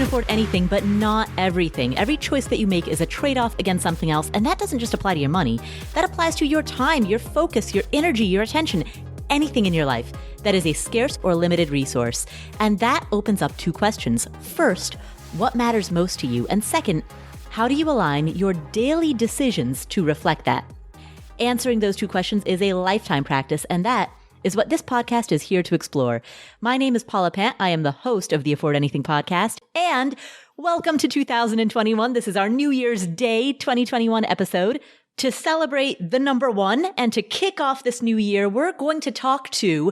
afford anything, but not everything. Every choice that you make is a trade-off against something else, and that doesn't just apply to your money. That applies to your time, your focus, your energy, your attention, anything in your life that is a scarce or limited resource. And that opens up two questions. First, what matters most to you? And second, how do you align your daily decisions to reflect that? Answering those two questions is a lifetime practice, and that is what this podcast is here to explore. My name is Paula Pant. I am the host of the Afford Anything podcast, and welcome to 2021. This is our New Year's Day 2021 episode. To celebrate the number one and to kick off this new year, we're going to talk to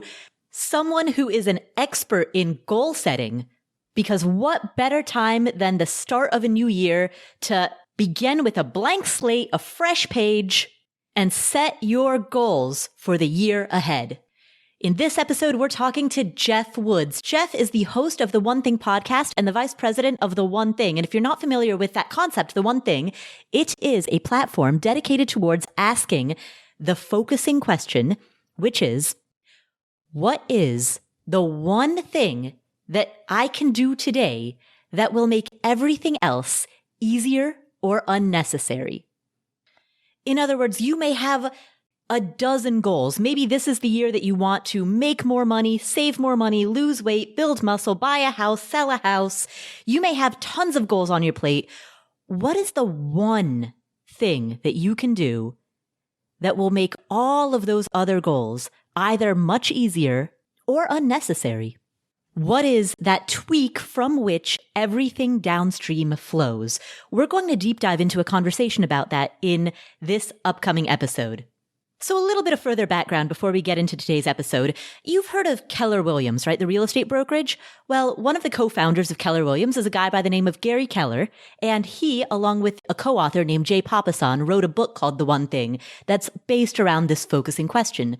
someone who is an expert in goal setting. Because what better time than the start of a new year to begin with a blank slate, a fresh page, and set your goals for the year ahead. In this episode, we're talking to Geoff Woods. Geoff is the host of the One Thing podcast and the vice president of the One Thing. And if you're not familiar with that concept, the One Thing, it is a platform dedicated towards asking the focusing question, which is, what is the one thing that I can do today that will make everything else easier or unnecessary? In other words, you may have a dozen goals. Maybe this is the year that you want to make more money, save more money, lose weight, build muscle, buy a house, sell a house. You may have tons of goals on your plate. What is the one thing that you can do that will make all of those other goals either much easier or unnecessary? What is that tweak from which everything downstream flows? We're going to deep dive into a conversation about that in this upcoming episode. So a little bit of further background before we get into today's episode. You've heard of Keller Williams, right? The real estate brokerage? Well, one of the co-founders of Keller Williams is a guy by the name of Gary Keller, and he, along with a co-author named Jay Papasan, wrote a book called The One Thing that's based around this focusing question.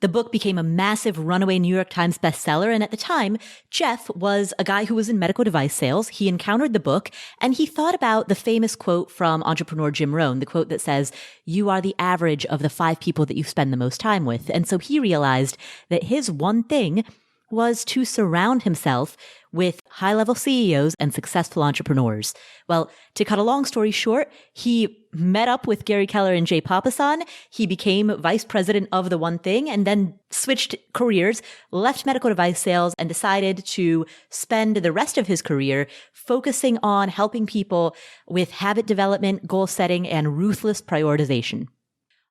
The book became a massive runaway New York Times bestseller, and at the time, Geoff was a guy who was in medical device sales. He encountered the book, and he thought about the famous quote from entrepreneur Jim Rohn, the quote that says, "You are the average of the 5 people that you spend the most time with." And so he realized that his one thing was to surround himself with high-level CEOs and successful entrepreneurs. Well, to cut a long story short, he met up with Gary Keller and Jay Papasan. He became vice president of the One Thing and then switched careers, left medical device sales, and decided to spend the rest of his career focusing on helping people with habit development, goal setting, and ruthless prioritization.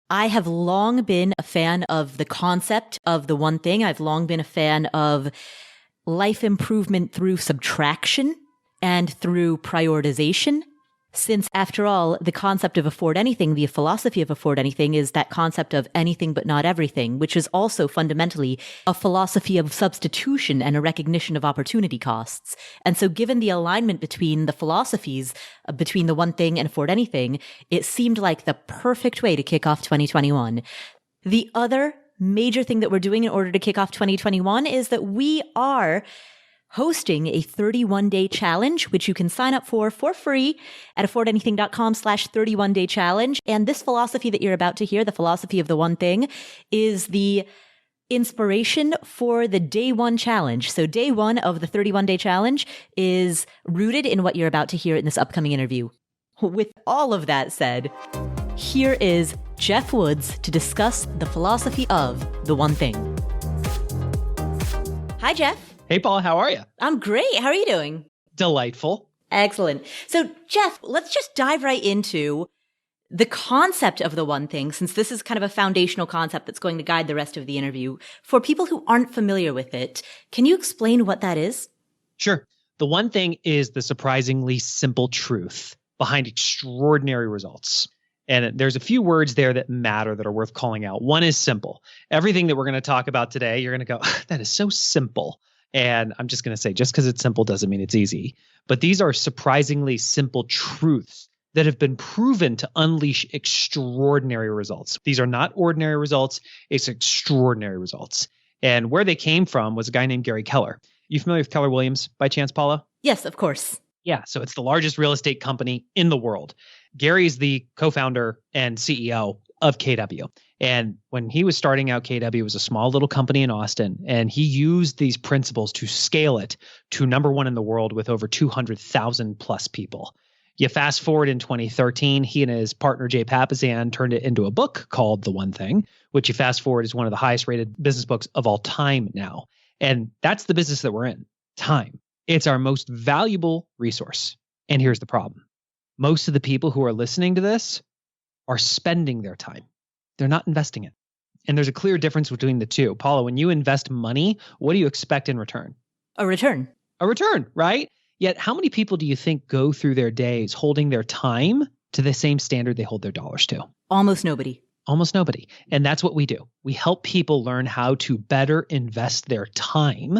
I have long been a fan of the concept of the One Thing. I've long been a fan of life improvement through subtraction and through prioritization. Since, after all, the concept of afford anything, the philosophy of afford anything is that concept of anything but not everything, which is also fundamentally a philosophy of substitution and a recognition of opportunity costs. And so given the alignment between the philosophies, between the One Thing and afford anything, it seemed like the perfect way to kick off 2021. The other major thing that we're doing in order to kick off 2021 is that we are hosting a 31-day challenge, which you can sign up for free at affordanything.com/31-day challenge. And this philosophy that you're about to hear, the philosophy of the One Thing, is the inspiration for the day one challenge. So day one of the 31-day challenge is rooted in what you're about to hear in this upcoming interview. With all of that said, here is Geoff Woods to discuss the philosophy of the One Thing. Hi, Geoff. Hey, Paul, how are you? I'm great. How are you doing? Delightful. Excellent. So, Geoff, let's just dive right into the concept of the One Thing, since this is kind of a foundational concept that's going to guide the rest of the interview. For people who aren't familiar with it, can you explain what that is? Sure. The One Thing is the surprisingly simple truth behind extraordinary results. And there's a few words there that matter that are worth calling out. One is simple. Everything that we're going to talk about today, you're going to go, that is so simple. And I'm just going to say, just because it's simple doesn't mean it's easy. But these are surprisingly simple truths that have been proven to unleash extraordinary results. These are not ordinary results. It's extraordinary results. And where they came from was a guy named Gary Keller. You familiar with Keller Williams by chance, Paula? Yes, of course. Yeah. So it's the largest real estate company in the world. Gary's the co-founder and CEO of KW. And when he was starting out, KW was a small little company in Austin, and he used these principles to scale it to number one in the world with over 200,000 plus people. You fast forward in 2013, he and his partner, Jay Papasan, turned it into a book called The One Thing, which you fast forward is one of the highest rated business books of all time now. And that's the business that we're in, time. It's our most valuable resource. And here's the problem. Most of the people who are listening to this are spending their time. They're not investing it. And there's a clear difference between the two. Paula, when you invest money, what do you expect in return? A return. A return, right? Yet how many people do you think go through their days holding their time to the same standard they hold their dollars to? Almost nobody. Almost nobody. And that's what we do. We help people learn how to better invest their time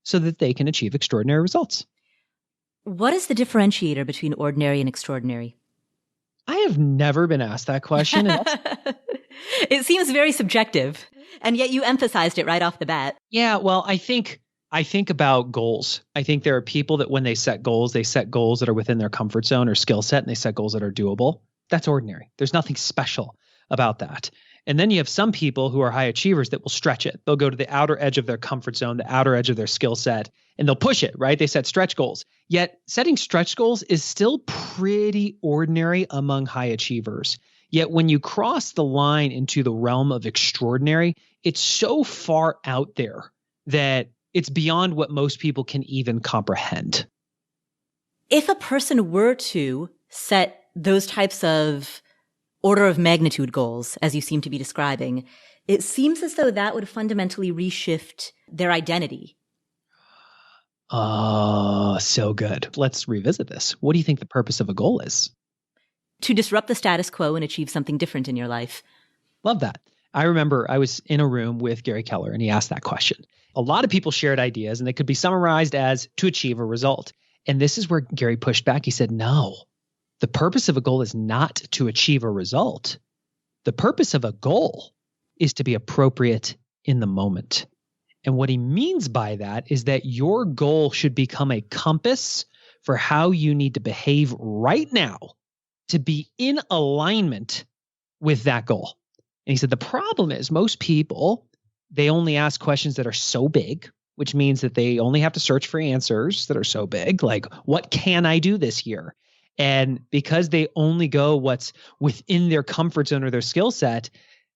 so that they can achieve extraordinary results. What is the differentiator between ordinary and extraordinary? I have never been asked that question. It seems very subjective, and yet you emphasized it right off the bat. Yeah, well, I think about goals. I think there are people that when they set goals that are within their comfort zone or skill set, and they set goals that are doable. That's ordinary. There's nothing special about that. And then you have some people who are high achievers that will stretch it. They'll go to the outer edge of their comfort zone, the outer edge of their skill set, and they'll push it, right? They set stretch goals. Yet setting stretch goals is still pretty ordinary among high achievers. Yet when you cross the line into the realm of extraordinary, it's so far out there that it's beyond what most people can even comprehend. If a person were to set those types of order of magnitude goals, as you seem to be describing, it seems as though that would fundamentally reshift their identity. Oh, so good. Let's revisit this. What do you think the purpose of a goal is? To disrupt the status quo and achieve something different in your life. Love that. I remember I was in a room with Gary Keller and he asked that question. A lot of people shared ideas and they could be summarized as to achieve a result. And this is where Gary pushed back. He said, no, the purpose of a goal is not to achieve a result. The purpose of a goal is to be appropriate in the moment. And what he means by that is that your goal should become a compass for how you need to behave right now to be in alignment with that goal. And he said, the problem is most people, they only ask questions that are so big, which means that they only have to search for answers that are so big, like, what can I do this year? And because they only go what's within their comfort zone or their skill set,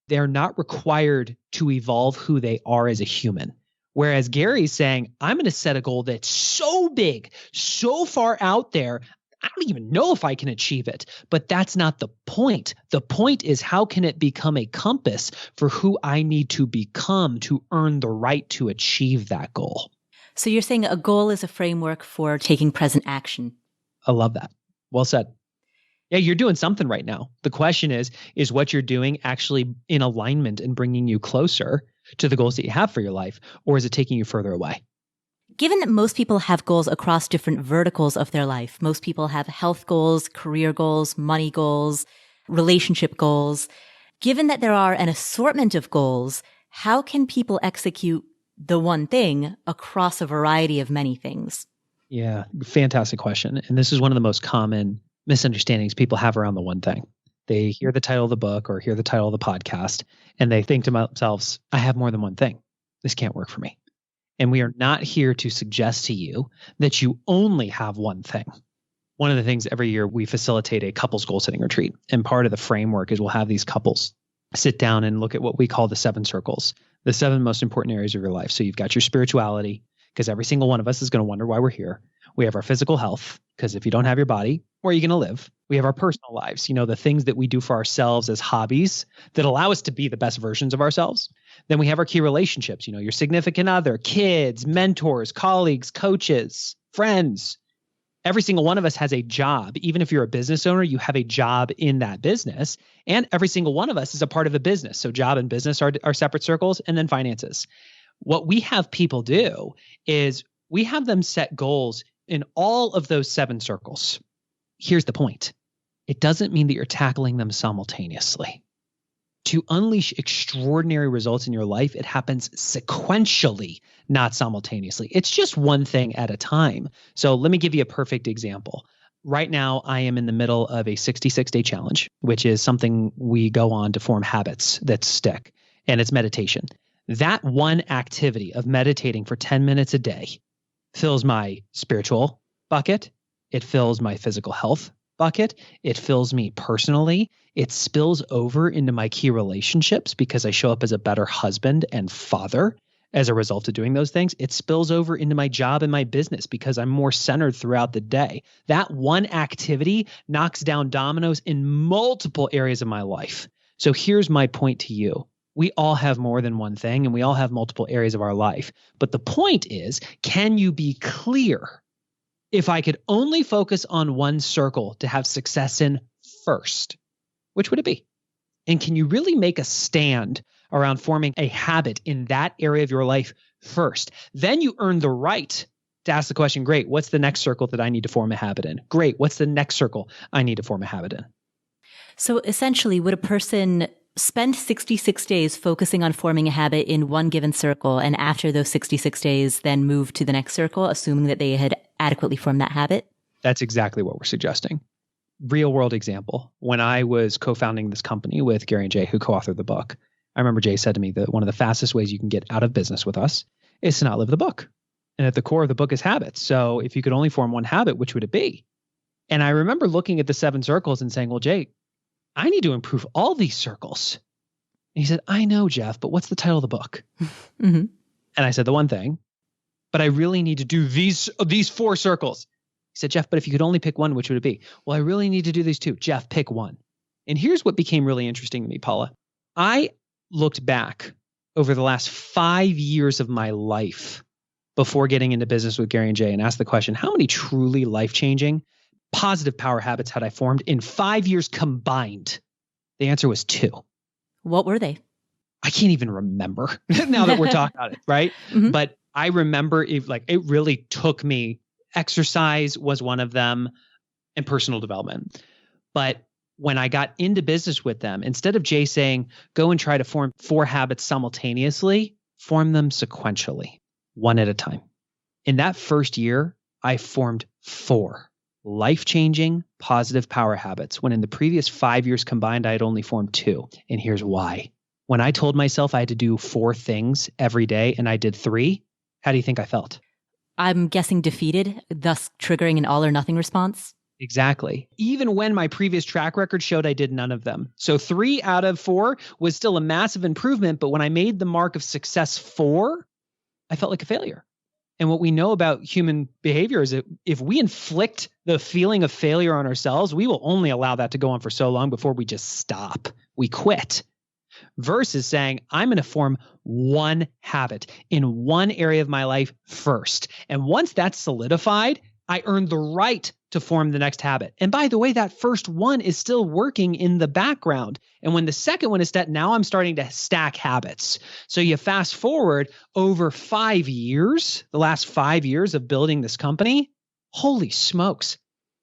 they're not required to evolve who they are as a human. Whereas Gary's saying, I'm going to set a goal that's so big, so far out there, I don't even know if I can achieve it. But that's not the point. The point is, how can it become a compass for who I need to become to earn the right to achieve that goal? So you're saying a goal is a framework for taking present action. I love that. Well said. Yeah, you're doing something right now. The question is what you're doing actually in alignment and bringing you closer to the goals that you have for your life, or is it taking you further away? Given that most people have goals across different verticals of their life, most people have health goals, career goals, money goals, relationship goals. Given that there are an assortment of goals, how can people execute the one thing across a variety of many things? Yeah, fantastic question. And this is one of the most common misunderstandings people have around the one thing. They hear the title of the book or hear the title of the podcast, and they think to themselves, I have more than one thing. This can't work for me. And we are not here to suggest to you that you only have one thing. One of the things every year we facilitate a couples goal setting retreat. And part of the framework is we'll have these couples sit down and look at what we call the 7 circles, the 7 most important areas of your life. So you've got your spirituality, because every single one of us is going to wonder why we're here. We have our physical health, because if you don't have your body, where are you going to live? We have our personal lives, the things that we do for ourselves as hobbies that allow us to be the best versions of ourselves. Then we have our key relationships, your significant other, kids, mentors, colleagues, coaches, friends. Every single one of us has a job. Even if you're a business owner, you have a job in that business. And every single one of us is a part of a business. So job and business are separate circles, and then finances. What we have people do is we have them set goals in all of those 7 circles. Here's the point. It doesn't mean that you're tackling them simultaneously. To unleash extraordinary results in your life, it happens sequentially, not simultaneously. It's just one thing at a time. So let me give you a perfect example. Right now, I am in the middle of a 66-day challenge, which is something we go on to form habits that stick, and it's meditation. That one activity of meditating for 10 minutes a day fills my spiritual bucket. It fills my physical health bucket. It fills me personally. It spills over into my key relationships because I show up as a better husband and father as a result of doing those things. It spills over into my job and my business because I'm more centered throughout the day. That one activity knocks down dominoes in multiple areas of my life. So here's my point to you. We all have more than one thing and we all have multiple areas of our life. But the point is, can you be clear? If I could only focus on one circle to have success in first, which would it be? And can you really make a stand around forming a habit in that area of your life first? Then you earn the right to ask the question, great, what's the next circle that I need to form a habit in? Great, what's the next circle I need to form a habit in? So essentially, would a person spend 66 days focusing on forming a habit in one given circle, and after those 66 days, then move to the next circle, assuming that they had adequately formed that habit? That's exactly what we're suggesting. Real world example. When I was co-founding this company with Gary and Jay, who co-authored the book, I remember Jay said to me that one of the fastest ways you can get out of business with us is to not live the book. And at the core of the book is habits. So if you could only form one habit, which would it be? And I remember looking at the 7 circles and saying, well, Jay, I need to improve all these circles. And he said, I know, Geoff, but what's the title of the book? Mm-hmm. And I said, the one thing, but I really need to do these 4 circles. He said, Geoff, but if you could only pick one, which would it be? Well, I really need to do these 2. Geoff, pick one. And here's what became really interesting to me, Paula. I looked back over the last 5 years of my life before getting into business with Gary and Jay and asked the question, how many truly life-changing positive power habits had I formed in 5 years combined? The answer was 2. What were they? I can't even remember now that we're talking about it, right? Mm-hmm. But I remember it really took me. Exercise was one of them, and personal development. But when I got into business with them, instead of Jay saying, go and try to form 4 habits simultaneously, form them sequentially, one at a time. In that first year, I formed 4 life-changing positive power habits, when in the previous 5 years combined, I had only formed 2. And here's why. When I told myself I had to do 4 things every day and I did 3, how do you think I felt? I'm guessing defeated, thus triggering an all or nothing response. Exactly. Even when my previous track record showed I did none of them. So 3 out of 4 was still a massive improvement. But when I made the mark of success 4, I felt like a failure. And what we know about human behavior is that if we inflict the feeling of failure on ourselves, we will only allow that to go on for so long before we just stop. We quit. Versus saying, I'm going to form one habit in one area of my life first. And once that's solidified, I earn the right to form the next habit. And by the way, that first one is still working in the background. And when the second one is set, now I'm starting to stack habits. So you fast forward over 5 years, the last 5 years of building this company, holy smokes.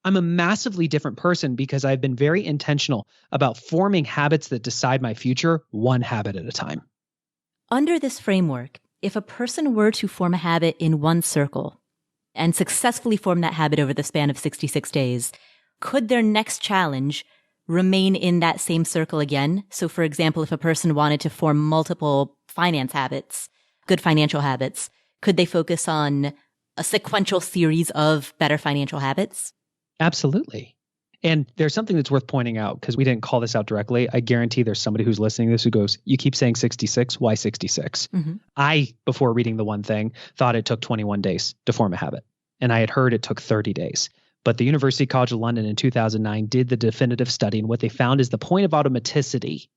I'm a massively different person because I've been very intentional about forming habits that decide my future, one habit at a time. Under this framework, if a person were to form a habit in one circle and successfully form that habit over the span of 66 days, could their next challenge remain in that same circle again? So for example, if a person wanted to form multiple finance habits, good financial habits, could they focus on a sequential series of better financial habits? Absolutely. And there's something that's worth pointing out because we didn't call this out directly. I guarantee there's somebody who's listening to this who goes, you keep saying 66, why 66? Mm-hmm. I, before reading the one thing, thought it took 21 days to form a habit. And I had heard it took 30 days. But the University College of London in 2009 did the definitive study. And what they found is the point of automaticity,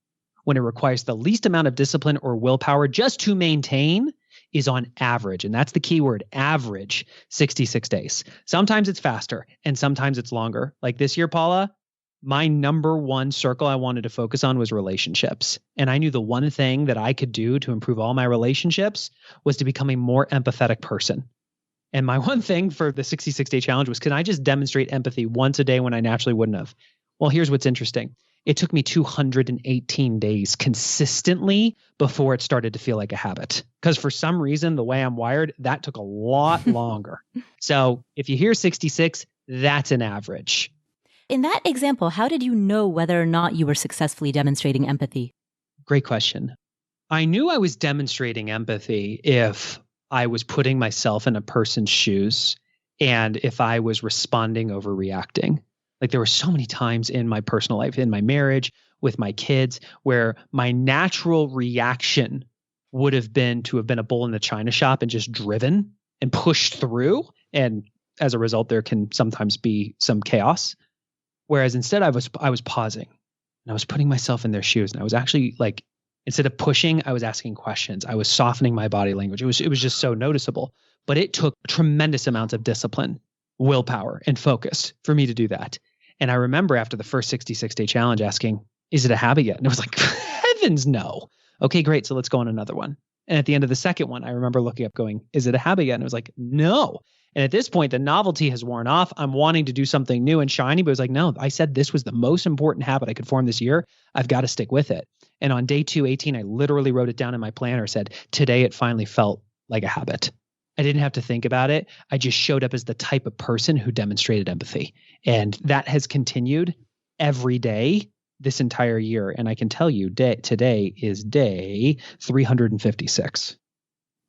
when it requires the least amount of discipline or willpower just to maintain, is on average, and that's the key word, average, 66 days. Sometimes it's faster and sometimes it's longer. Like this year, Paula, my number one circle I wanted to focus on was relationships. And I knew the one thing that I could do to improve all my relationships was to become a more empathetic person. And my one thing for the 66-day challenge was, can I just demonstrate empathy once a day when I naturally wouldn't have? Well, here's what's interesting. It took me 218 days consistently before it started to feel like a habit. Because for some reason, the way I'm wired, that took a lot longer. So if you hear 66, That's an average. In that example, how did you know whether or not you were successfully demonstrating empathy? Great question. I knew I was demonstrating empathy if I was putting myself in a person's shoes and if I was responding over reacting. Like there were so many times in my personal life, in my marriage, with my kids, where my natural reaction would have been to have been a bull in the china shop and just driven and pushed through. And as a result, there can sometimes be some chaos. Whereas instead I was pausing and I was putting myself in their shoes. And I was actually like, instead of pushing, I was asking questions. I was softening my body language. It was just so noticeable. But it took tremendous amounts of discipline, willpower, and focus for me to do that. And I remember after the first 66-day challenge asking, is it a habit yet? And it was like, heavens no. Okay, great. So let's go on another one. And at the end of the second one, I remember looking up going, is it a habit yet? And it was like, no. And at this point, the novelty has worn off. I'm wanting to do something new and shiny, but it was like, no, I said this was the most important habit I could form this year. I've got to stick with it. And on day 218, I literally wrote it down in my planner, said, today it finally felt like a habit. I didn't have to think about it. I just showed up as the type of person who demonstrated empathy. And that has continued every day this entire year. And I can tell you today is day 356.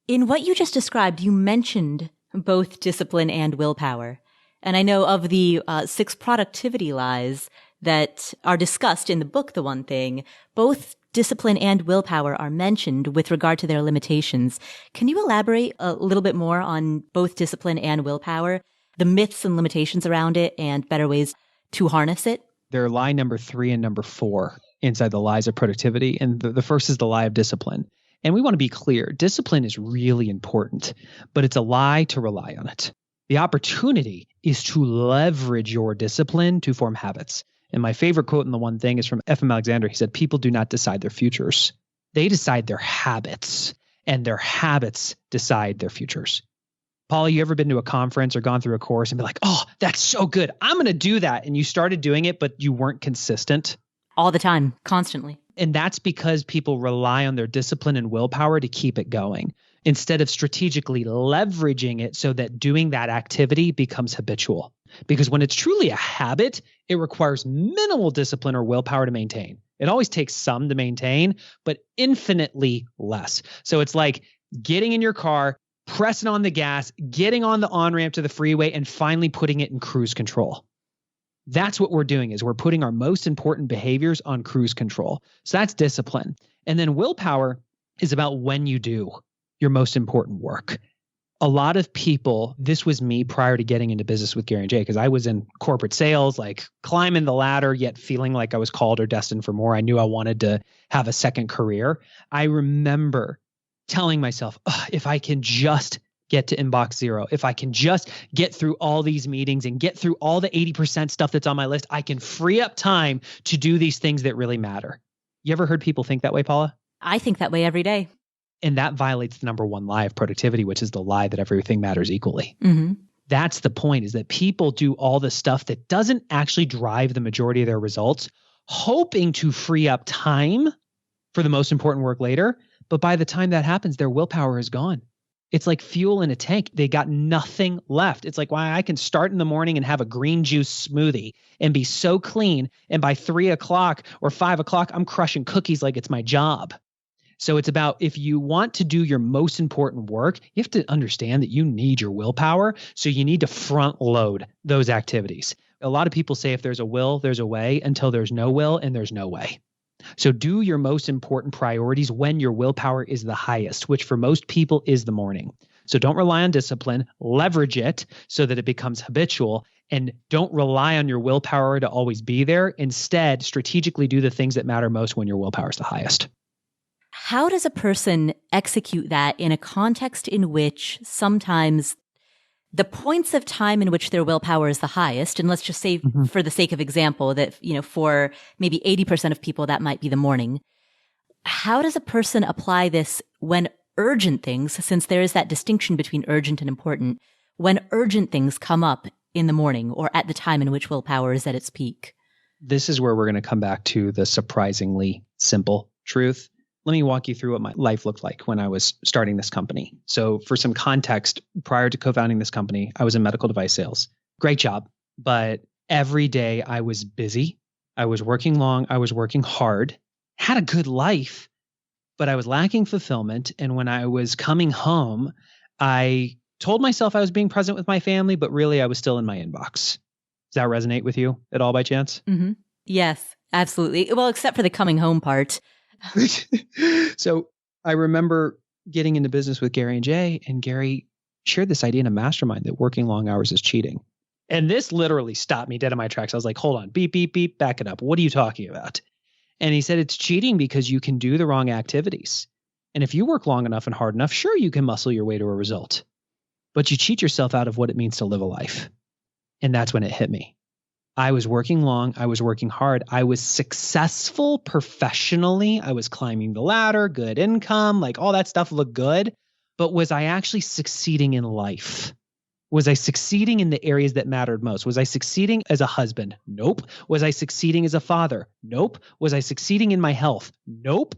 In what you just described, you mentioned both discipline and willpower. And I know of the 6 productivity lies that are discussed in the book, The One Thing, both discipline and willpower are mentioned with regard to their limitations. Can you elaborate a little bit more on both discipline and willpower, the myths and limitations around it, and better ways to harness it? There are lie number 3 and number 4 inside the lies of productivity. And the first is the lie of discipline. And we want to be clear, discipline is really important, but it's a lie to rely on it. The opportunity is to leverage your discipline to form habits. And my favorite quote in The One Thing is from F.M. Alexander. He said, people do not decide their futures. They decide their habits, and their habits decide their futures. Paula, you ever been to a conference or gone through a course and be like, oh, that's so good. I'm going to do that. And you started doing it, but you weren't consistent? All the time, constantly. And that's because people rely on their discipline and willpower to keep it going, instead of strategically leveraging it so that doing that activity becomes habitual. Because when it's truly a habit, it requires minimal discipline or willpower to maintain. It always takes some to maintain, but infinitely less. So it's like getting in your car, pressing on the gas, getting on the on-ramp to the freeway, and finally putting it in cruise control. That's what we're doing, is we're putting our most important behaviors on cruise control. So that's discipline. And then willpower is about when you do your most important work. A lot of people, this was me prior to getting into business with Gary and Jay, because I was in corporate sales, like climbing the ladder, yet feeling like I was called or destined for more. I knew I wanted to have a second career. I remember telling myself, if I can just get to inbox 0, if I can just get through all these meetings and get through all the 80% stuff that's on my list, I can free up time to do these things that really matter. You ever heard people think that way, Paula? I think that way every day. And that violates the number 1 lie of productivity, which is the lie that everything matters equally. Mm-hmm. That's the point, is that people do all the stuff that doesn't actually drive the majority of their results, hoping to free up time for the most important work later. But by the time that happens, their willpower is gone. It's like fuel in a tank. They got nothing left. It's like, why I can start in the morning and have a green juice smoothie and be so clean. And by 3 o'clock or 5 o'clock, I'm crushing cookies like it's my job. So it's about, if you want to do your most important work, you have to understand that you need your willpower. So you need to front load those activities. A lot of people say if there's a will, there's a way, until there's no will and there's no way. So do your most important priorities when your willpower is the highest, which for most people is the morning. So don't rely on discipline, leverage it so that it becomes habitual, and don't rely on your willpower to always be there. Instead, strategically do the things that matter most when your willpower is the highest. How does a person execute that in a context in which sometimes the points of time in which their willpower is the highest, and let's just say for the sake of example that, for maybe 80% of people, that might be the morning. How does a person apply this when urgent things, since there is that distinction between urgent and important, when urgent things come up in the morning or at the time in which willpower is at its peak? This is where we're going to come back to the surprisingly simple truth. Let me walk you through what my life looked like when I was starting this company. So for some context, prior to co-founding this company, I was in medical device sales. Great job. but every day I was busy. I was working long. I was working hard, had a good life, but I was lacking fulfillment. And when I was coming home, I told myself I was being present with my family, but really I was still in my inbox. Does that resonate with you at all by chance? Mm-hmm. Yes, absolutely. Well, except for the coming home part. So I remember getting into business with Gary and Jay, and Gary shared this idea in a mastermind that working long hours is cheating. And this literally stopped me dead in my tracks. I was like, hold on, beep, beep, beep, back it up. What are you talking about? And he said, it's cheating because you can do the wrong activities. And if you work long enough and hard enough, sure, you can muscle your way to a result, but you cheat yourself out of what it means to live a life. And that's when it hit me. I was working long. I was working hard. I was successful professionally. I was climbing the ladder, good income, like all that stuff looked good. But was I actually succeeding in life? Was I succeeding in the areas that mattered most? Was I succeeding as a husband? Nope. Was I succeeding as a father? Nope. Was I succeeding in my health? Nope.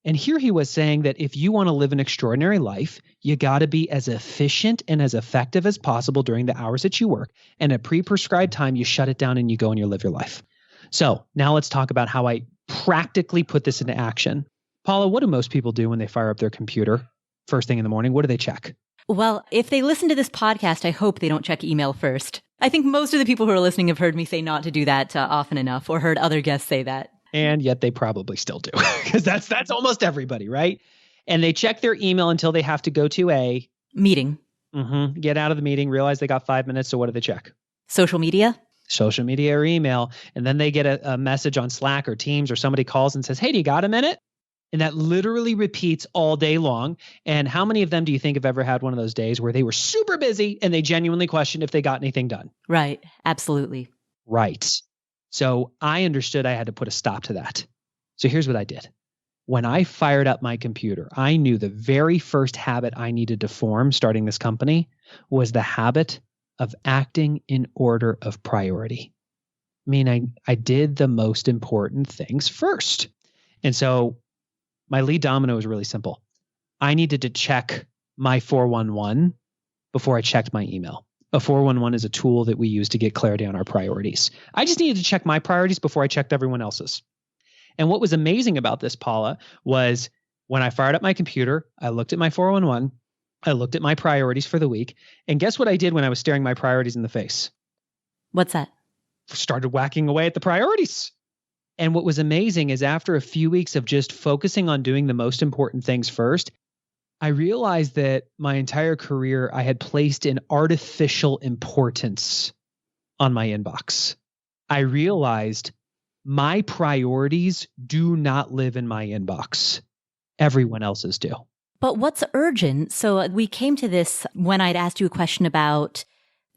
And here he was saying that if you want to live an extraordinary life, you got to be as efficient and as effective as possible during the hours that you work. And at pre-prescribed time, you shut it down and you go and you live your life. So now let's talk about how I practically put this into action. Paula, what do most people do when they fire up their computer first thing in the morning? What do they check? Well, if they listen to this podcast, I hope they don't check email first. I think most of the people who are listening have heard me say not to do that often enough, or heard other guests say that. And yet they probably still do, because that's almost everybody, right? And they check their email until they have to go to a meeting. Get out of the meeting, realize they got 5 minutes. So what do they check? Social media or email. And then they get a message on Slack or Teams, or somebody calls and says, hey, do you got a minute? And that literally repeats all day long. And how many of them do you think have ever had one of those days where they were super busy and they genuinely questioned if they got anything done? Right. Absolutely. Right. So I understood I had to put a stop to that. So here's what I did. When I fired up my computer, I knew the very first habit I needed to form starting this company was the habit of acting in order of priority. I mean, I did the most important things first. And so my lead domino was really simple. I needed to check my 411 before I checked my email. A 411 is a tool that we use to get clarity on our priorities. I just needed to check my priorities before I checked everyone else's. And what was amazing about this, Paula, was when I fired up my computer, I looked at my 411, I looked at my priorities for the week, and guess what I did when I was staring my priorities in the face? What's that? Started whacking away at the priorities. And what was amazing is after a few weeks of just focusing on doing the most important things first, I realized that my entire career I had placed an artificial importance on my inbox. I realized my priorities do not live in my inbox. Everyone else's do. But what's urgent? So we came to this when I'd asked you a question about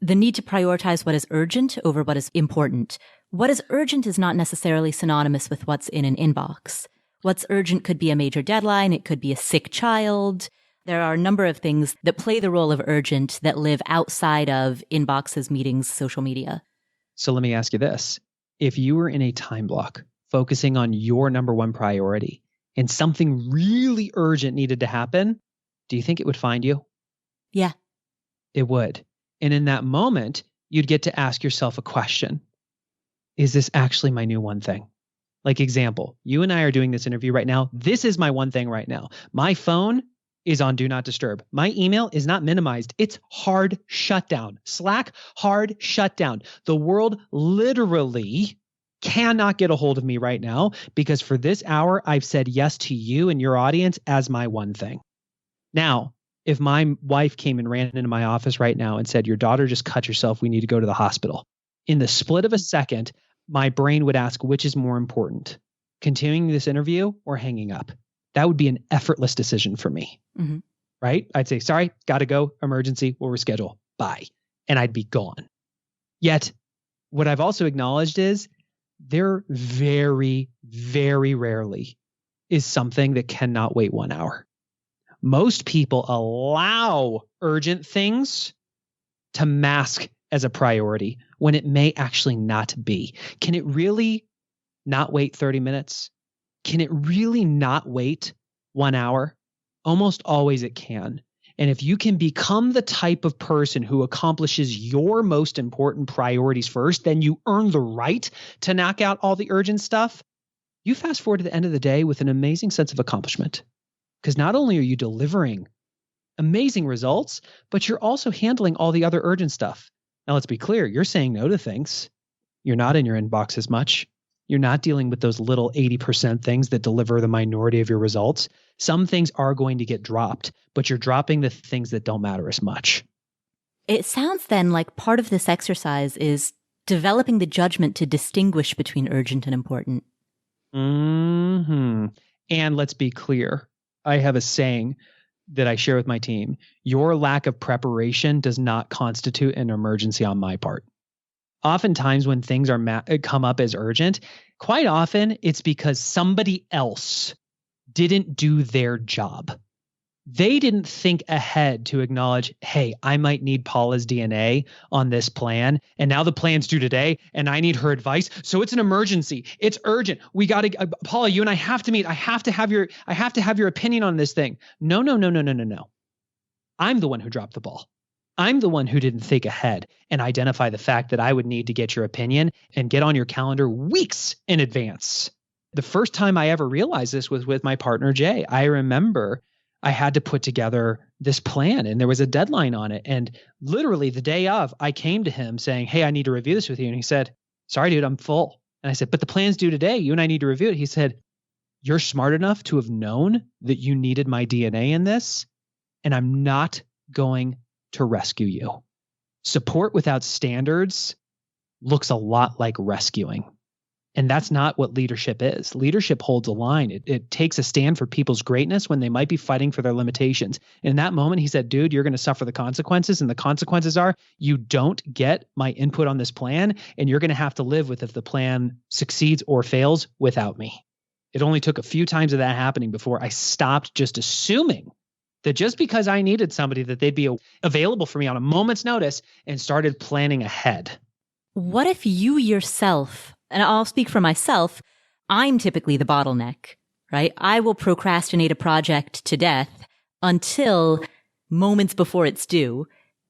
the need to prioritize what is urgent over what is important. What is urgent is not necessarily synonymous with what's in an inbox. What's urgent could be a major deadline. It could be a sick child. There are a number of things that play the role of urgent that live outside of inboxes, meetings, social media. So let me ask you this. If you were in a time block focusing on your number one priority and something really urgent needed to happen, do you think it would find you? Yeah. It would. And in that moment, you'd get to ask yourself a question. Is this actually my new one thing? Like example, you and I are doing this interview right now. This is my one thing right now. My phone is on do not disturb. My email is not minimized. It's hard shutdown. Slack, hard shutdown. The world literally cannot get a hold of me right now because for this hour, I've said yes to you and your audience as my one thing. Now, if my wife came and ran into my office right now and said, your daughter just cut herself, we need to go to the hospital. In the split of a second, my brain would ask, which is more important, continuing this interview or hanging up? That would be an effortless decision for me, right? I'd say, sorry, got to go, emergency, we'll reschedule, bye. And I'd be gone. Yet, what I've also acknowledged is there very, very rarely is something that cannot wait 1 hour. Most people allow urgent things to mask as a priority when it may actually not be. Can it really not wait 30 minutes? Can it really not wait 1 hour? Almost always it can. And if you can become the type of person who accomplishes your most important priorities first, then you earn the right to knock out all the urgent stuff. You fast forward to the end of the day with an amazing sense of accomplishment. Because not only are you delivering amazing results, but you're also handling all the other urgent stuff. Now, let's be clear. You're saying no to things. You're not in your inbox as much. You're not dealing with those little 80% things that deliver the minority of your results. Some things are going to get dropped, but you're dropping the things that don't matter as much. It sounds then like part of this exercise is developing the judgment to distinguish between urgent and important. Mm-hmm. And let's be clear. I have a saying that I share with my team. Your lack of preparation does not constitute an emergency on my part. Oftentimes when things are come up as urgent, quite often it's because somebody else didn't do their job. They didn't think ahead to acknowledge, hey, I might need Paula's DNA on this plan. And now the plan's due today and I need her advice. So it's an emergency. It's urgent. We got to, Paula, you and I have to meet. I have to have your opinion on this thing. No. I'm the one who dropped the ball. I'm the one who didn't think ahead and identify the fact that I would need to get your opinion and get on your calendar weeks in advance. The first time I ever realized this was with my partner, Jay. I remember I had to put together this plan and there was a deadline on it. And literally the day of, I came to him saying, hey, I need to review this with you. And he said, sorry, dude, I'm full. And I said, but the plan's due today. You and I need to review it. He said, you're smart enough to have known that you needed my DNA in this, and I'm not going to rescue you. Support without standards looks a lot like rescuing. And that's not what leadership is. Leadership holds a line. It takes a stand for people's greatness when they might be fighting for their limitations. In that moment, he said, dude, you're going to suffer the consequences. And the consequences are you don't get my input on this plan. And you're going to have to live with if the plan succeeds or fails without me. It only took a few times of that happening before I stopped just assuming that just because I needed somebody that they'd be available for me on a moment's notice and started planning ahead. What if you yourself, and I'll speak for myself, I'm typically the bottleneck, right? I will procrastinate a project to death until moments before it's due.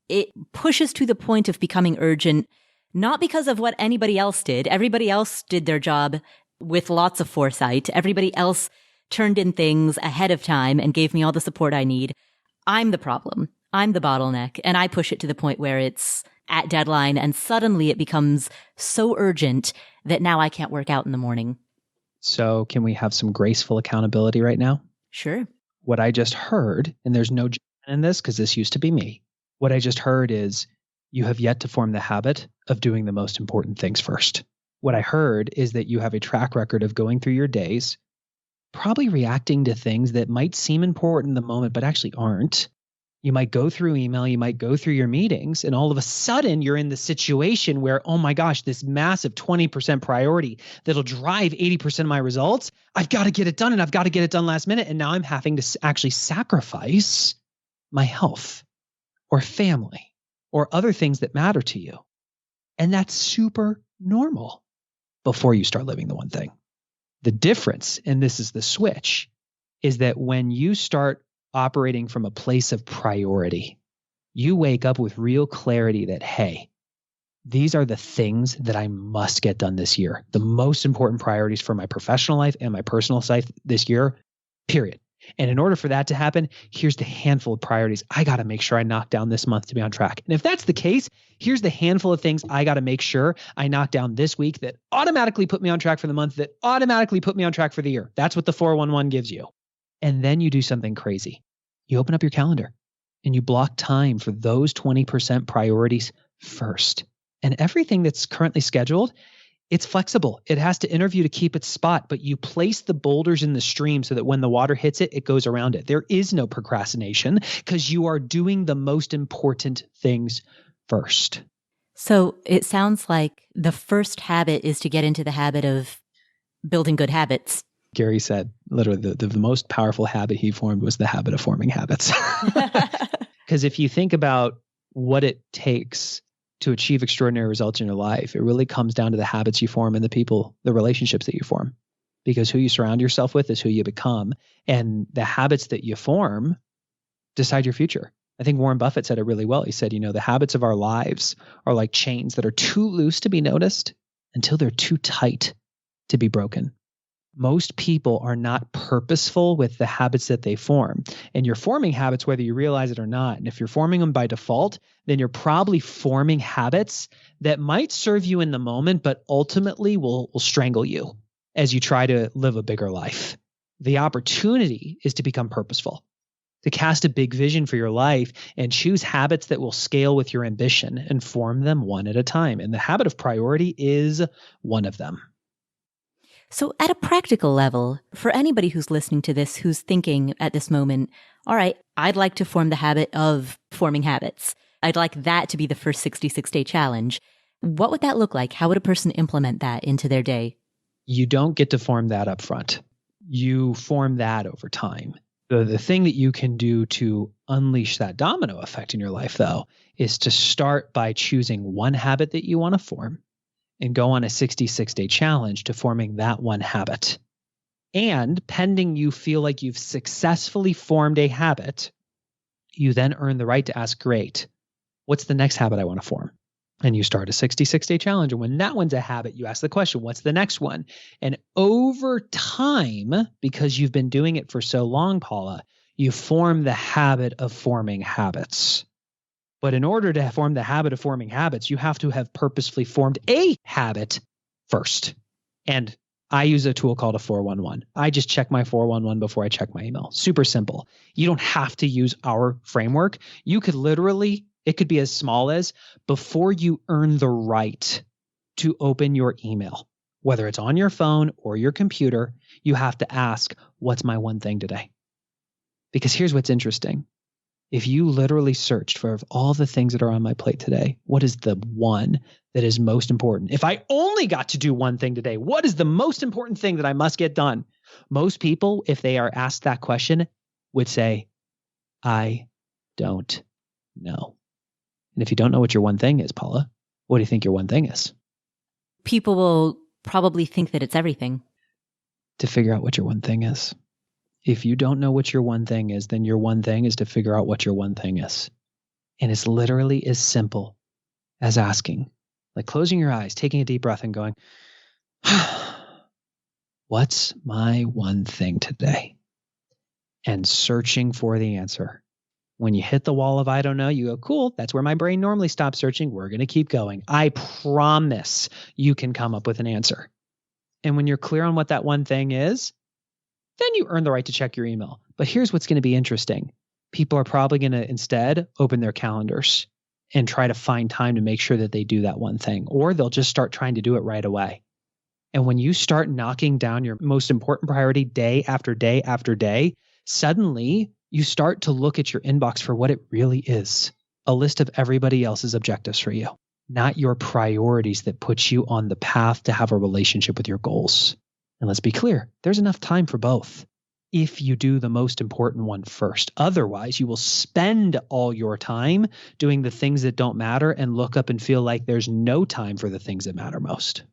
It pushes to the point of becoming urgent, not because of what anybody else did. Everybody else did their job with lots of foresight. Everybody else turned in things ahead of time and gave me all the support I need. I'm the problem. I'm the bottleneck. And I push it to the point where it's at deadline and suddenly it becomes so urgent that now I can't work out in the morning. So can we have some graceful accountability right now? Sure. What I just heard, and there's no judgment in this because this used to be me. What I just heard is you have yet to form the habit of doing the most important things first. What I heard is that you have a track record of going through your days, probably reacting to things that might seem important in the moment, but actually aren't. You might go through email, you might go through your meetings, and all of a sudden you're in the situation where, oh my gosh, this massive 20% priority that'll drive 80% of my results, I've got to get it done and I've got to get it done last minute. And now I'm having to actually sacrifice my health or family or other things that matter to you. And that's super normal before you start living the one thing. The difference, and this is the switch, is that when you start operating from a place of priority, you wake up with real clarity that, hey, these are the things that I must get done this year. The most important priorities for my professional life and my personal life this year, period. And in order for that to happen, here's the handful of priorities I got to make sure I knock down this month to be on track. And if that's the case, here's the handful of things I got to make sure I knock down this week that automatically put me on track for the month, that automatically put me on track for the year. That's what the 411 gives you. And then you do something crazy. You open up your calendar and you block time for those 20% priorities first. And everything that's currently scheduled, it's flexible. It has to interview to keep its spot, but you place the boulders in the stream so that when the water hits it, it goes around it. There is no procrastination because you are doing the most important things first. So it sounds like the first habit is to get into the habit of building good habits. Gary said literally the most powerful habit he formed was the habit of forming habits. Because if you think about what it takes to achieve extraordinary results in your life, it really comes down to the habits you form and the relationships that you form. Because who you surround yourself with is who you become. And the habits that you form decide your future. I think Warren Buffett said it really well. He said, the habits of our lives are like chains that are too loose to be noticed until they're too tight to be broken. Most people are not purposeful with the habits that they form. And you're forming habits whether you realize it or not. And if you're forming them by default, then you're probably forming habits that might serve you in the moment, but ultimately will strangle you as you try to live a bigger life. The opportunity is to become purposeful, to cast a big vision for your life and choose habits that will scale with your ambition and form them one at a time. And the habit of priority is one of them. So at a practical level, for anybody who's listening to this, who's thinking at this moment, all right, I'd like to form the habit of forming habits. I'd like that to be the first 66-day challenge. What would that look like? How would a person implement that into their day? You don't get to form that up front. You form that over time. The thing that you can do to unleash that domino effect in your life, though, is to start by choosing one habit that you want to form and go on a 66-day challenge to forming that one habit. And pending you feel like you've successfully formed a habit, you then earn the right to ask, great, what's the next habit I want to form? And you start a 66-day challenge. And when that one's a habit, you ask the question, what's the next one? And over time, because you've been doing it for so long, Paula, you form the habit of forming habits. But in order to form the habit of forming habits, you have to have purposefully formed a habit first. And I use a tool called a 411. I just check my 411 before I check my email. Super simple. You don't have to use our framework. You could literally, it could be as small as before you earn the right to open your email, whether it's on your phone or your computer, you have to ask, what's my one thing today? Because here's what's interesting. If you literally searched for all the things that are on my plate today, what is the one that is most important? If I only got to do one thing today, what is the most important thing that I must get done? Most people, if they are asked that question, would say, I don't know. And if you don't know what your one thing is, Paula, what do you think your one thing is? People will probably think that it's everything. To figure out what your one thing is. If you don't know what your one thing is, then your one thing is to figure out what your one thing is. And it's literally as simple as asking, like closing your eyes, taking a deep breath and going, what's my one thing today? And searching for the answer. When you hit the wall of I don't know, you go, cool, that's where my brain normally stops searching. We're going to keep going. I promise you can come up with an answer. And when you're clear on what that one thing is, then you earn the right to check your email. But here's what's going to be interesting. People are probably going to instead open their calendars and try to find time to make sure that they do that one thing, or they'll just start trying to do it right away. And when you start knocking down your most important priority day after day after day, suddenly you start to look at your inbox for what it really is, a list of everybody else's objectives for you, not your priorities that put you on the path to have a relationship with your goals. And let's be clear, there's enough time for both if you do the most important one first. Otherwise, you will spend all your time doing the things that don't matter and look up and feel like there's no time for the things that matter most.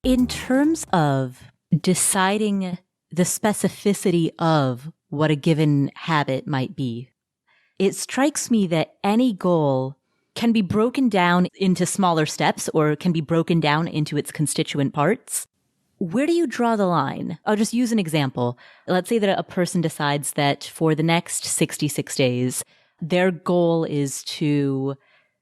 In terms of deciding the specificity of what a given habit might be, it strikes me that any goal can be broken down into smaller steps or can be broken down into its constituent parts. Where do you draw the line? I'll just use an example. Let's say that a person decides that for the next 66 days, their goal is to,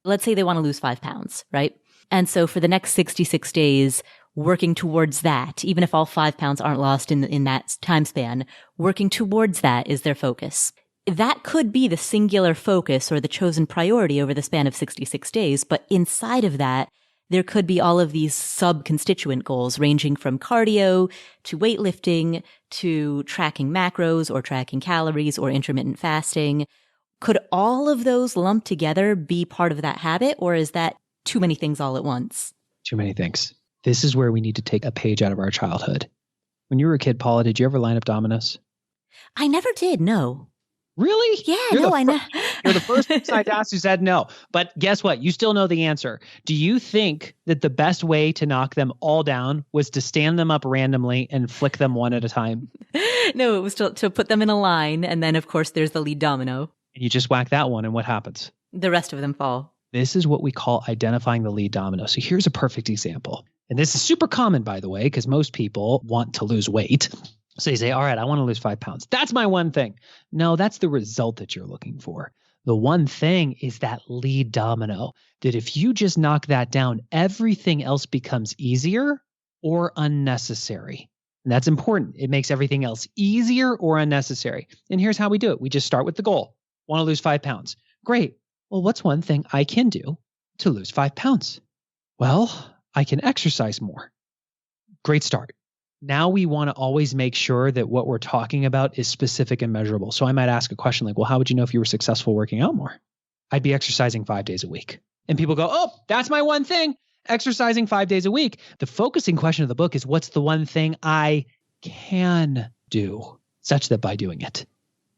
let's say they want to lose 5 pounds, right? And so for the next 66 days, working towards that, even if all 5 pounds aren't lost in that time span, working towards that is their focus. That could be the singular focus or the chosen priority over the span of 66 days, but inside of that, there could be all of these sub-constituent goals ranging from cardio to weightlifting to tracking macros or tracking calories or intermittent fasting. Could all of those lumped together be part of that habit, or is that too many things all at once? Too many things. This is where we need to take a page out of our childhood. When you were a kid, Paula, did you ever line up dominoes? I never did, no. Really? Yeah, I know. You're the first person I'd asked who said no. But guess what? You still know the answer. Do you think that the best way to knock them all down was to stand them up randomly and flick them one at a time? No, it was to put them in a line. And then, of course, there's the lead domino. And you just whack that one, and what happens? The rest of them fall. This is what we call identifying the lead domino. So here's a perfect example. And this is super common, by the way, because most people want to lose weight. So you say, all right, I want to lose 5 pounds. That's my one thing. No, that's the result that you're looking for. The one thing is that lead domino, that if you just knock that down, everything else becomes easier or unnecessary. And that's important. It makes everything else easier or unnecessary. And here's how we do it. We just start with the goal. Want to lose 5 pounds. Great. Well, what's one thing I can do to lose 5 pounds? Well, I can exercise more. Great start. Now we want to always make sure that what we're talking about is specific and measurable. So I might ask a question like, well, how would you know if you were successful working out more? I'd be exercising 5 days a week. And people go, oh, that's my one thing, exercising 5 days a week. The focusing question of the book is, what's the one thing I can do such that by doing it,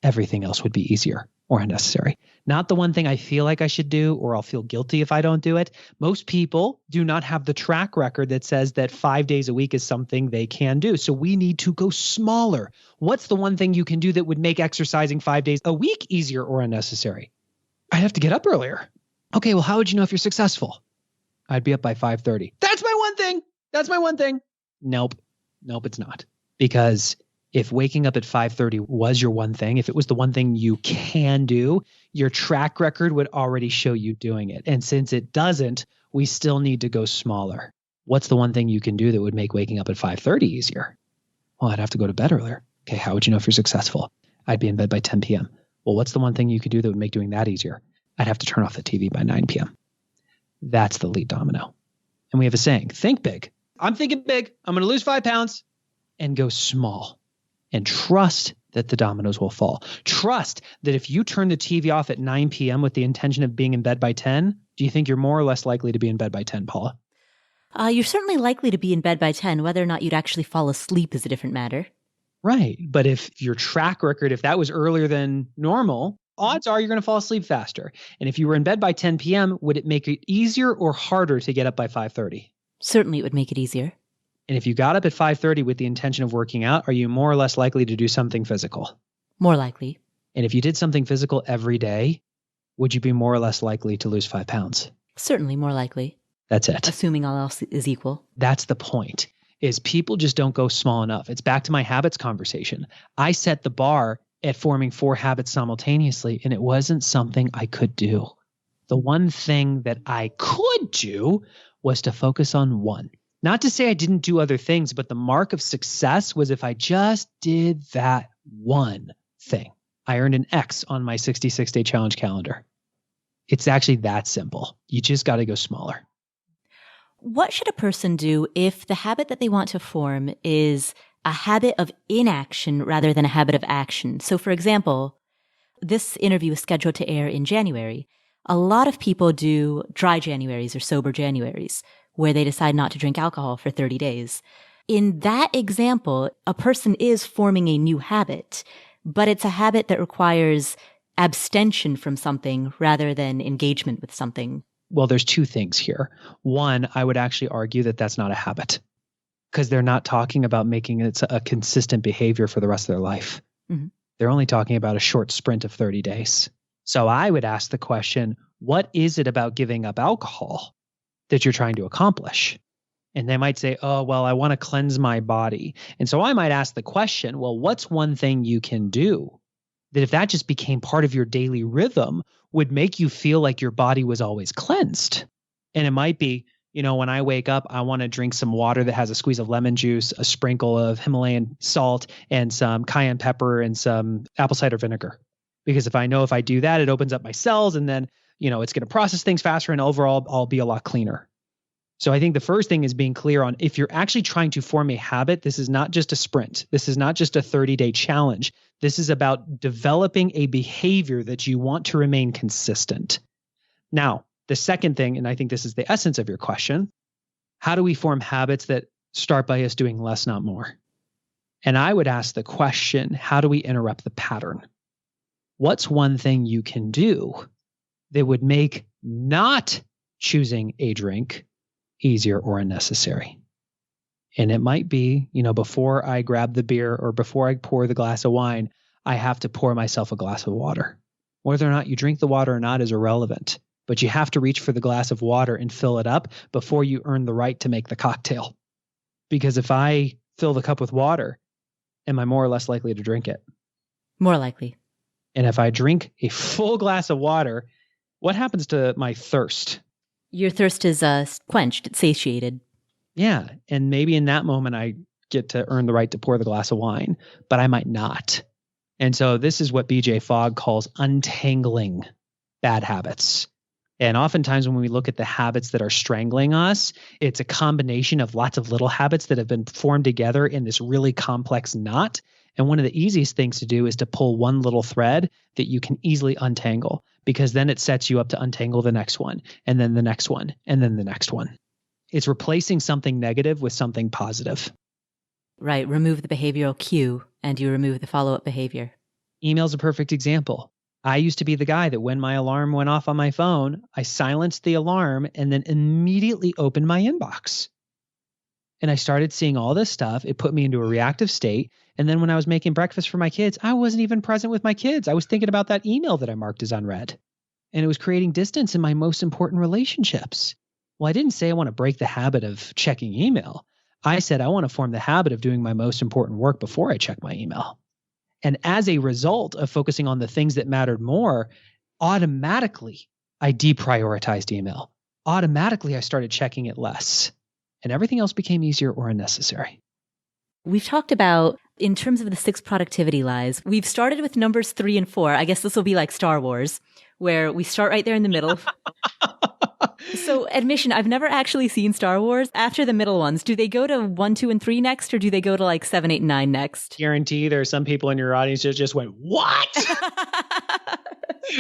everything else would be easier or unnecessary? Not the one thing I feel like I should do, or I'll feel guilty if I don't do it. Most people do not have the track record that says that 5 days a week is something they can do. So we need to go smaller. What's the one thing you can do that would make exercising 5 days a week easier or unnecessary? I'd have to get up earlier. Okay, well, how would you know if you're successful? I'd be up by 5:30. That's my one thing. That's my one thing. Nope, it's not. Because if waking up at 5:30 was your one thing, if it was the one thing you can do, your track record would already show you doing it. And since it doesn't, we still need to go smaller. What's the one thing you can do that would make waking up at 5:30 easier? Well, I'd have to go to bed earlier. Okay, how would you know if you're successful? I'd be in bed by 10 p.m. Well, what's the one thing you could do that would make doing that easier? I'd have to turn off the TV by 9 p.m. That's the lead domino. And we have a saying, think big. I'm thinking big. I'm going to lose 5 pounds, and go small. And trust that the dominoes will fall. Trust that if you turn the TV off at 9 p.m. with the intention of being in bed by 10, do you think you're more or less likely to be in bed by 10, Paula? You're certainly likely to be in bed by 10. Whether or not you'd actually fall asleep is a different matter. Right. But if your track record, if that was earlier than normal, odds are you're going to fall asleep faster. And if you were in bed by 10 p.m., would it make it easier or harder to get up by 5:30? Certainly it would make it easier. And if you got up at 5:30 with the intention of working out, are you more or less likely to do something physical? More likely. And if you did something physical every day, would you be more or less likely to lose 5 pounds? Certainly more likely. That's it. Assuming all else is equal. That's the point, is people just don't go small enough. It's back to my habits conversation. I set the bar at forming 4 habits simultaneously, and it wasn't something I could do. The one thing that I could do was to focus on one. Not to say I didn't do other things, but the mark of success was if I just did that one thing. I earned an X on my 66-day challenge calendar. It's actually that simple. You just got to go smaller. What should a person do if the habit that they want to form is a habit of inaction rather than a habit of action? So, for example, this interview is scheduled to air in January. A lot of people do dry Januaries or sober Januaries, where they decide not to drink alcohol for 30 days. In that example, a person is forming a new habit, but it's a habit that requires abstention from something rather than engagement with something. Well, there's 2 things here. One, I would actually argue that that's not a habit, because they're not talking about making it a consistent behavior for the rest of their life. Mm-hmm. They're only talking about a short sprint of 30 days. So I would ask the question, what is it about giving up alcohol that you're trying to accomplish? And they might say, oh, well, I want to cleanse my body. And so I might ask the question, well, what's one thing you can do that if that just became part of your daily rhythm would make you feel like your body was always cleansed? And it might be, when I wake up, I want to drink some water that has a squeeze of lemon juice, a sprinkle of Himalayan salt, and some cayenne pepper and some apple cider vinegar. Because if I know if I do that, it opens up my cells, and then it's going to process things faster, and overall I'll be a lot cleaner. So I think the first thing is being clear on, if you're actually trying to form a habit, this is not just a sprint. This is not just a 30-day challenge. This is about developing a behavior that you want to remain consistent. Now, the second thing, and I think this is the essence of your question, how do we form habits that start by us doing less, not more? And I would ask the question, how do we interrupt the pattern? What's one thing you can do that would make not choosing a drink easier or unnecessary? And it might be, before I grab the beer or before I pour the glass of wine, I have to pour myself a glass of water. Whether or not you drink the water or not is irrelevant, but you have to reach for the glass of water and fill it up before you earn the right to make the cocktail. Because if I fill the cup with water, am I more or less likely to drink it? More likely. And if I drink a full glass of water, what happens to my thirst? Your thirst is quenched, it's satiated. Yeah. And maybe in that moment, I get to earn the right to pour the glass of wine, but I might not. And so this is what BJ Fogg calls untangling bad habits. And oftentimes when we look at the habits that are strangling us, it's a combination of lots of little habits that have been formed together in this really complex knot. And one of the easiest things to do is to pull one little thread that you can easily untangle, because then it sets you up to untangle the next one, and then the next one, and then the next one. It's replacing something negative with something positive. Right. Remove the behavioral cue and you remove the follow-up behavior. Email's a perfect example. I used to be the guy that when my alarm went off on my phone, I silenced the alarm and then immediately opened my inbox. And I started seeing all this stuff. It put me into a reactive state. And then when I was making breakfast for my kids, I wasn't even present with my kids. I was thinking about that email that I marked as unread. And it was creating distance in my most important relationships. Well, I didn't say I want to break the habit of checking email. I said I want to form the habit of doing my most important work before I check my email. And as a result of focusing on the things that mattered more, automatically I deprioritized email. Automatically I started checking it less. And everything else became easier or unnecessary. We've talked about, in terms of the 6 productivity lies, we've started with numbers 3 and 4. I guess this will be like Star Wars, where we start right there in the middle. So, admission, I've never actually seen Star Wars. After the middle ones, do they go to 1, 2, and 3 next, or do they go to like 7, 8, and 9 next? Guarantee there are some people in your audience that just went, what?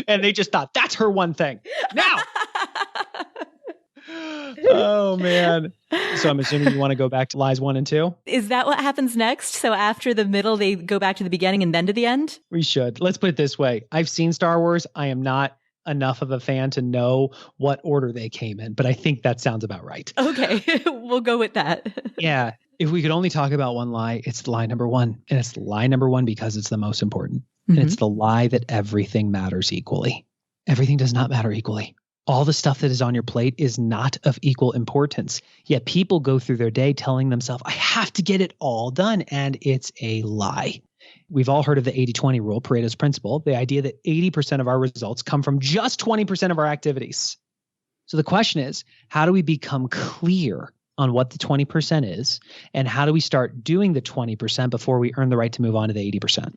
And they just thought, that's her one thing. Now! Oh, man. So I'm assuming you want to go back to lies 1 and 2? Is that what happens next? So after the middle, they go back to the beginning and then to the end? We should. Let's put it this way. I've seen Star Wars. I am not enough of a fan to know what order they came in, but I think that sounds about right. Okay, we'll go with that. Yeah. If we could only talk about one lie, it's lie number 1. And it's lie number 1 because it's the most important. And it's the lie that everything matters equally. Everything does not matter equally. All the stuff that is on your plate is not of equal importance. Yet people go through their day telling themselves, I have to get it all done. And it's a lie. We've all heard of the 80-20 rule, Pareto's principle, the idea that 80% of our results come from just 20% of our activities. So the question is, how do we become clear on what the 20% is? And how do we start doing the 20% before we earn the right to move on to the 80%?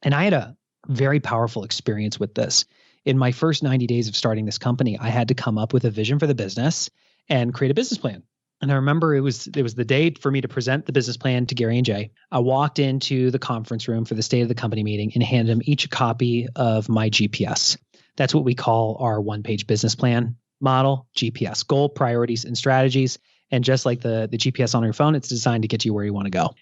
And I had a very powerful experience with this. In my first 90 days of starting this company, I had to come up with a vision for the business and create a business plan. And I remember it was the day for me to present the business plan to Gary and Jay. I walked into the conference room for the state of the company meeting and handed them each a copy of my GPS. That's what we call our one-page business plan model, GPS, goal, priorities, and strategies. And just like the GPS on your phone, it's designed to get you where you want to go.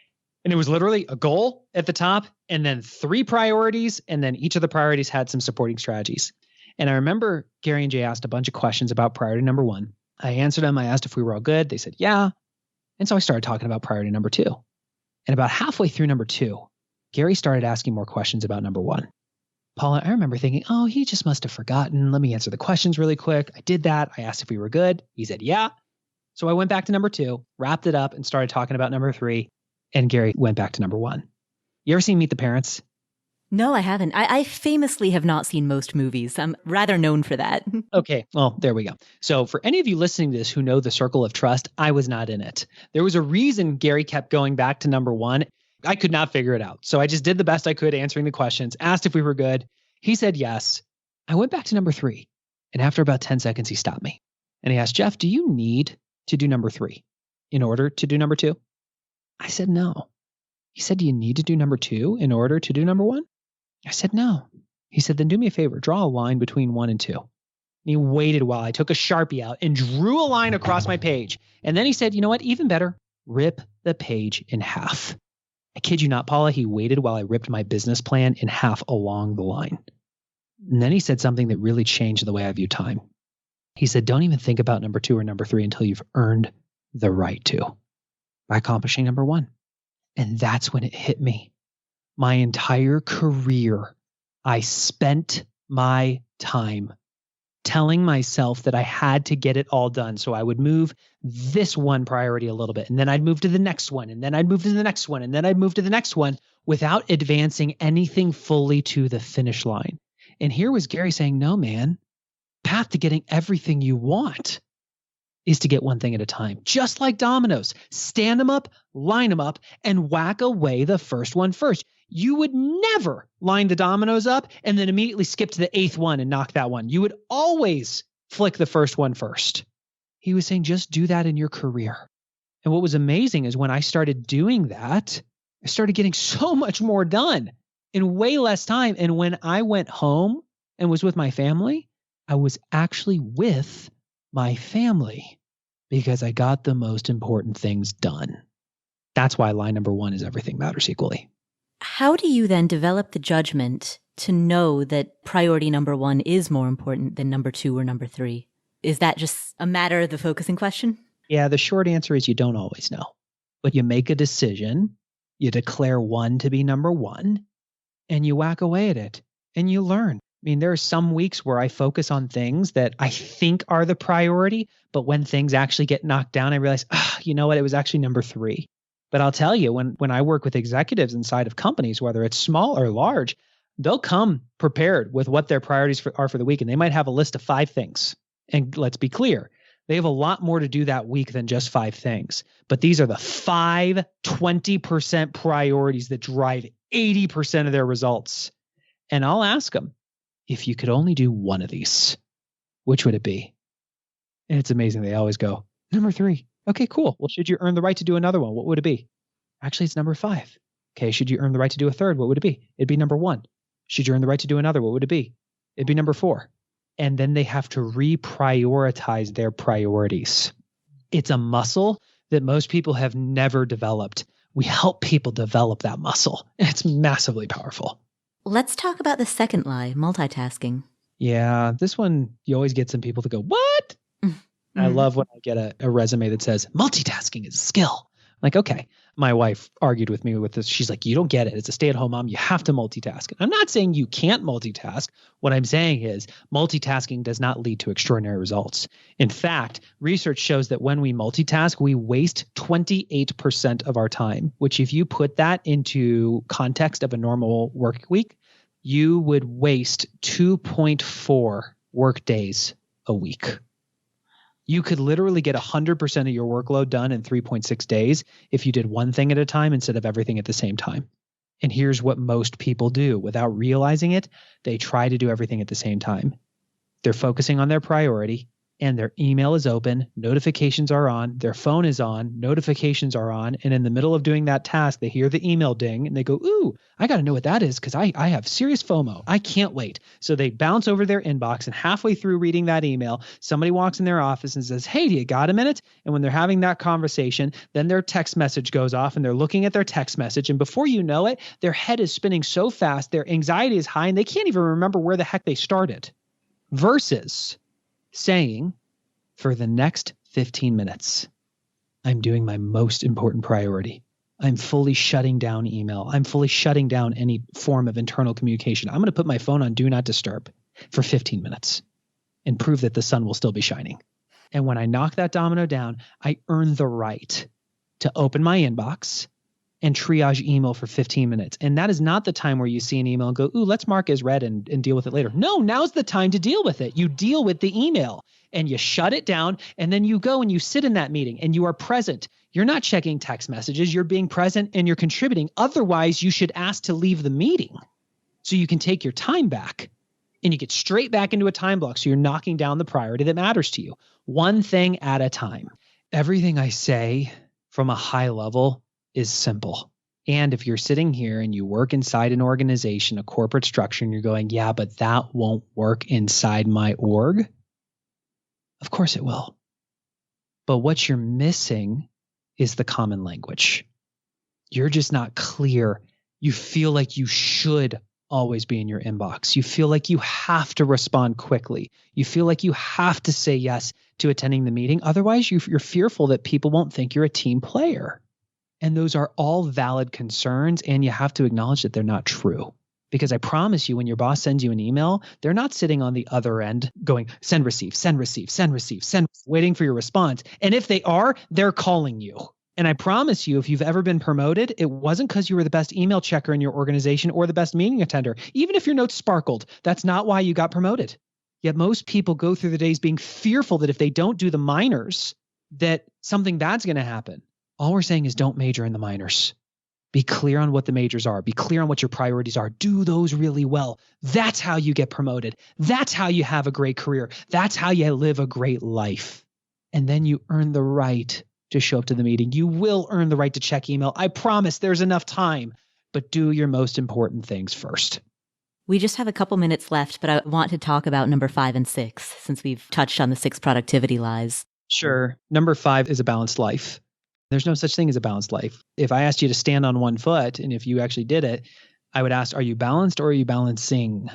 And it was literally a goal at the top and then 3 priorities. And then each of the priorities had some supporting strategies. And I remember Gary and Jay asked a bunch of questions about priority number 1. I answered them. I asked if we were all good. They said, yeah. And so I started talking about priority number 2. And about halfway through number 2, Gary started asking more questions about number 1. Paula, I remember thinking, oh, he just must have forgotten. Let me answer the questions really quick. I did that. I asked if we were good. He said, yeah. So I went back to number 2, wrapped it up, and started talking about number 3. And Gary went back to number 1. You ever seen Meet the Parents? No, I haven't. I famously have not seen most movies. I'm rather known for that. Okay, well, there we go. So for any of you listening to this who know the circle of trust, I was not in it. There was a reason Gary kept going back to number 1. I could not figure it out. So I just did the best I could answering the questions, asked if we were good. He said yes. I went back to number 3. And after about 10 seconds, he stopped me. And he asked, Geoff, do you need to do number 3 in order to do number 2? I said, no. He said, do you need to do number 2 in order to do number 1? I said, no. He said, then do me a favor, draw a line between 1 and 2. And he waited while I took a Sharpie out and drew a line across my page. And then he said, you know what, even better, rip the page in half. I kid you not, Paula, he waited while I ripped my business plan in half along the line. And then he said something that really changed the way I view time. He said, don't even think about number 2 or number 3 until you've earned the right to, by accomplishing number 1. And that's when it hit me. My entire career, I spent my time, telling myself that I had to get it all done. So I would move this one priority a little bit, and then I'd move to the next one, and then I'd move to the next one, and then I'd move to the next one without advancing anything fully to the finish line. And here was Gary saying, no, man, path to getting everything you want is to get one thing at a time. Just like dominoes, stand them up, line them up, and whack away the first one first. You would never line the dominoes up and then immediately skip to the 8th one and knock that one. You would always flick the first one first. He was saying, just do that in your career. And what was amazing is when I started doing that, I started getting so much more done in way less time. And when I went home and was with my family, I was actually with my family because I got the most important things done. That's why line number 1 is everything matters equally. How do you then develop the judgment to know that priority number 1 is more important than number 2 or number 3? Is that just a matter of the focusing question? Yeah, the short answer is you don't always know. But you make a decision, you declare 1 to be number 1, and you whack away at it, and you learn. I mean, there are some weeks where I focus on things that I think are the priority, but when things actually get knocked down, I realize, you know what, it was actually number 3. But I'll tell you, when I work with executives inside of companies, whether it's small or large, they'll come prepared with what their priorities are for the week. And they might have a list of 5 things. And let's be clear, they have a lot more to do that week than just 5 things. But these are the 5 20% priorities that drive 80% of their results. And I'll ask them, if you could only do one of these, which would it be? And it's amazing. They always go, number 3. Okay, cool. Well, should you earn the right to do another one? What would it be? Actually, it's number 5. Okay, should you earn the right to do a third? What would it be? It'd be number 1. Should you earn the right to do another? What would it be? It'd be number 4. And then they have to reprioritize their priorities. It's a muscle that most people have never developed. We help people develop that muscle. It's massively powerful. Let's talk about the second lie, multitasking. Yeah, this one, you always get some people to go, what? I love when I get a resume that says multitasking is a skill. I'm like, okay. My wife argued with me with this. She's like, you don't get it. It's a stay-at-home mom. You have to multitask. And I'm not saying you can't multitask. What I'm saying is multitasking does not lead to extraordinary results. In fact, research shows that when we multitask, we waste 28% of our time, which if you put that into context of a normal work week, you would waste 2.4 work days a week. You could literally get 100% of your workload done in 3.6 days if you did one thing at a time instead of everything at the same time. And here's what most people do. Without realizing it, they try to do everything at the same time. They're focusing on their priority, and their email is open, notifications are on, their phone is on, notifications are on, and in the middle of doing that task, they hear the email ding, and they go, ooh, I got to know what that is because I have serious FOMO. I can't wait. So they bounce over their inbox, and halfway through reading that email, somebody walks in their office and says, hey, do you got a minute? And when they're having that conversation, then their text message goes off, and they're looking at their text message, and before you know it, their head is spinning so fast, their anxiety is high, and they can't even remember where the heck they started. Versus saying, for the next 15 minutes, I'm doing my most important priority. I'm fully shutting down email. I'm fully shutting down any form of internal communication. I'm going to put my phone on Do Not Disturb for 15 minutes and prove that the sun will still be shining. And when I knock that domino down, I earn the right to open my inbox and triage email for 15 minutes. And that is not the time where you see an email and go, ooh, let's mark as read and deal with it later. No, now's the time to deal with it. You deal with the email and you shut it down, and then you go and you sit in that meeting and you are present. You're not checking text messages. You're being present and you're contributing. Otherwise, you should ask to leave the meeting so you can take your time back and you get straight back into a time block. So you're knocking down the priority that matters to you. One thing at a time. Everything I say from a high level is simple. And if you're sitting here and you work inside an organization, a corporate structure, and you're going, yeah, but that won't work inside my org. Of course it will. But what you're missing is the common language. You're just not clear. You feel like you should always be in your inbox. You feel like you have to respond quickly. You feel like you have to say yes to attending the meeting. Otherwise, you're fearful that people won't think you're a team player. And those are all valid concerns, and you have to acknowledge that they're not true. Because I promise you, when your boss sends you an email, they're not sitting on the other end going, send, receive, send, receive, send, receive, send, waiting for your response. And if they are, they're calling you. And I promise you, if you've ever been promoted, it wasn't because you were the best email checker in your organization or the best meeting attender. Even if your notes sparkled, that's not why you got promoted. Yet most people go through the days being fearful that if they don't do the minors, that something bad's going to happen. All we're saying is don't major in the minors. Be clear on what the majors are. Be clear on what your priorities are. Do those really well. That's how you get promoted. That's how you have a great career. That's how you live a great life. And then you earn the right to show up to the meeting. You will earn the right to check email. I promise there's enough time, but do your most important things first. We just have a couple minutes left, but I want to talk about number 5 and 6, since we've touched on the 6 productivity lies. Sure. Number 5 is a balanced life. There's no such thing as a balanced life. If I asked you to stand on one foot, and if you actually did it, I would ask, are you balanced or are you balancing?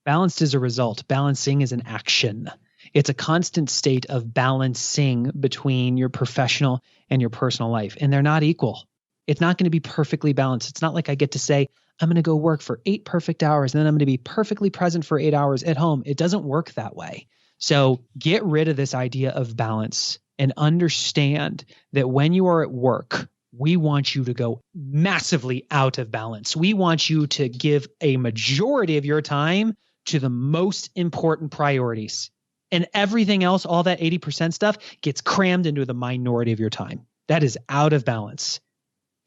Balanced is a result. Balancing is an action. It's a constant state of balancing between your professional and your personal life, and they're not equal. It's not going to be perfectly balanced. It's not like I get to say, I'm going to go work for 8 perfect hours, and then I'm going to be perfectly present for 8 hours at home. It doesn't work that way. So get rid of this idea of balance and understand that when you are at work, we want you to go massively out of balance. We want you to give a majority of your time to the most important priorities. And everything else, all that 80% stuff, gets crammed into the minority of your time. That is out of balance.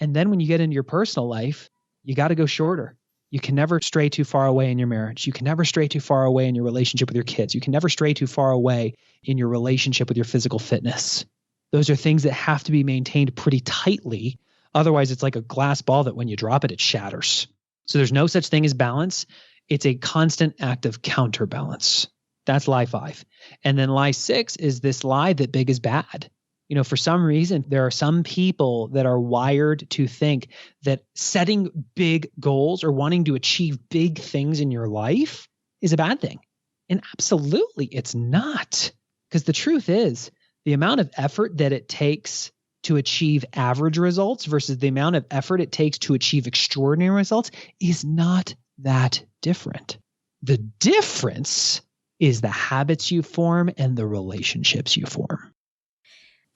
And then when you get into your personal life, you got to go shorter. You can never stray too far away in your marriage. You can never stray too far away in your relationship with your kids. You can never stray too far away in your relationship with your physical fitness. Those are things that have to be maintained pretty tightly. Otherwise, it's like a glass ball that when you drop it, it shatters. So there's no such thing as balance. It's a constant act of counterbalance. That's lie 5. And then lie 6 is this lie that big is bad. You know, for some reason, there are some people that are wired to think that setting big goals or wanting to achieve big things in your life is a bad thing. And absolutely, it's not. Because the truth is, the amount of effort that it takes to achieve average results versus the amount of effort it takes to achieve extraordinary results is not that different. The difference is the habits you form and the relationships you form.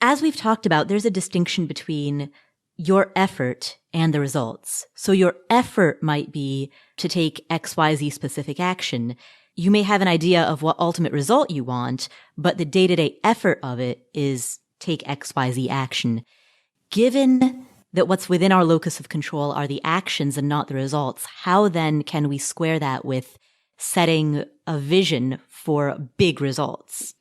As we've talked about, there's a distinction between your effort and the results. So your effort might be to take XYZ specific action. You may have an idea of what ultimate result you want, but the day-to-day effort of it is take XYZ action. Given that what's within our locus of control are the actions and not the results, how then can we square that with setting a vision for big results?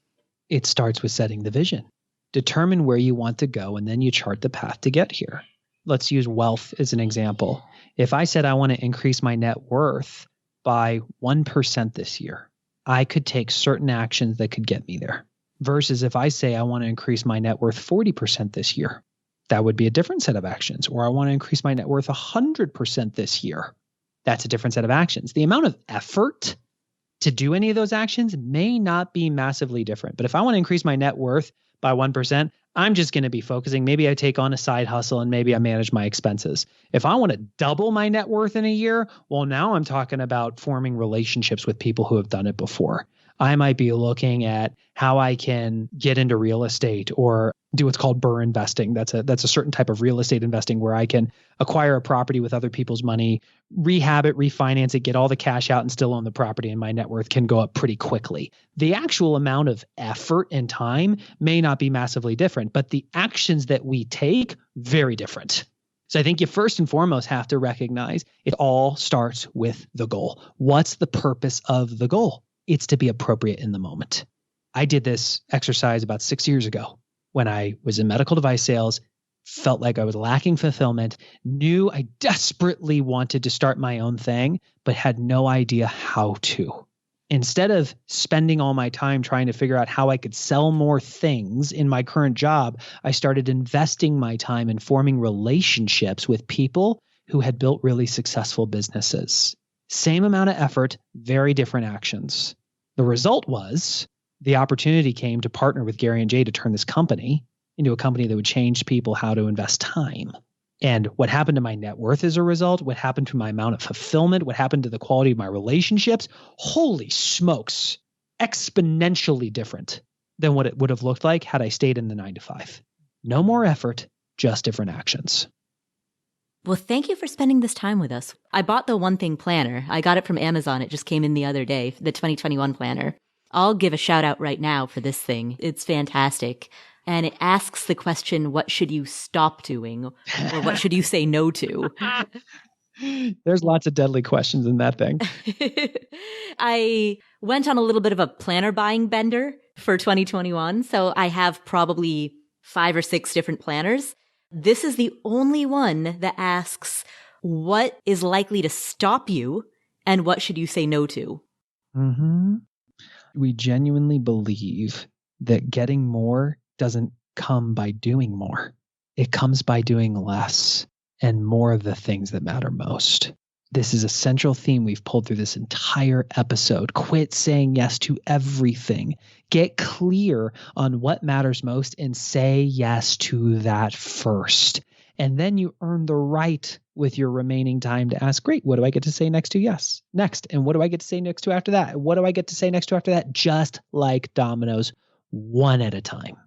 It starts with setting the vision. Determine where you want to go, and then you chart the path to get here. Let's use wealth as an example. If I said I want to increase my net worth by 1% this year, I could take certain actions that could get me there. Versus if I say I want to increase my net worth 40% this year, that would be a different set of actions. Or I want to increase my net worth 100% this year. That's a different set of actions. The amount of effort to do any of those actions may not be massively different. But if I want to increase my net worth by 1%, I'm just going to be focusing. Maybe I take on a side hustle and maybe I manage my expenses. If I want to double my net worth in a year, well, now I'm talking about forming relationships with people who have done it before. I might be looking at how I can get into real estate or do what's called BRRRR investing. That's a certain type of real estate investing where I can acquire a property with other people's money, rehab it, refinance it, get all the cash out and still own the property, and my net worth can go up pretty quickly. The actual amount of effort and time may not be massively different, but the actions that we take, very different. So I think you first and foremost have to recognize it all starts with the goal. What's the purpose of the goal? It's to be appropriate in the moment. I did this exercise about 6 years ago when I was in medical device sales, felt like I was lacking fulfillment, knew I desperately wanted to start my own thing, but had no idea how to. Instead of spending all my time trying to figure out how I could sell more things in my current job, I started investing my time in forming relationships with people who had built really successful businesses. Same amount of effort, very different actions. The result was the opportunity came to partner with Gary and Jay to turn this company into a company that would change people how to invest time. And what happened to my net worth as a result, what happened to my amount of fulfillment, what happened to the quality of my relationships, holy smokes, exponentially different than what it would have looked like had I stayed in the 9 to 5. No more effort, just different actions. Well, thank you for spending this time with us. I bought the One Thing planner. I got it from Amazon. It just came in the other day, the 2021 planner. I'll give a shout out right now for this thing. It's fantastic. And it asks the question, what should you stop doing? Or what should you say no to? There's lots of deadly questions in that thing. I went on a little bit of a planner buying bender for 2021. So I have probably 5 or 6 different planners. This is the only one that asks, what is likely to stop you and what should you say no to? Mm-hmm. We genuinely believe that getting more doesn't come by doing more. It comes by doing less and more of the things that matter most. This is a central theme we've pulled through this entire episode. Quit saying yes to everything. Get clear on what matters most and say yes to that first. And then you earn the right with your remaining time to ask, great, what do I get to say next to yes? Next. And what do I get to say next to after that? What do I get to say next to after that? Just like dominoes, one at a time.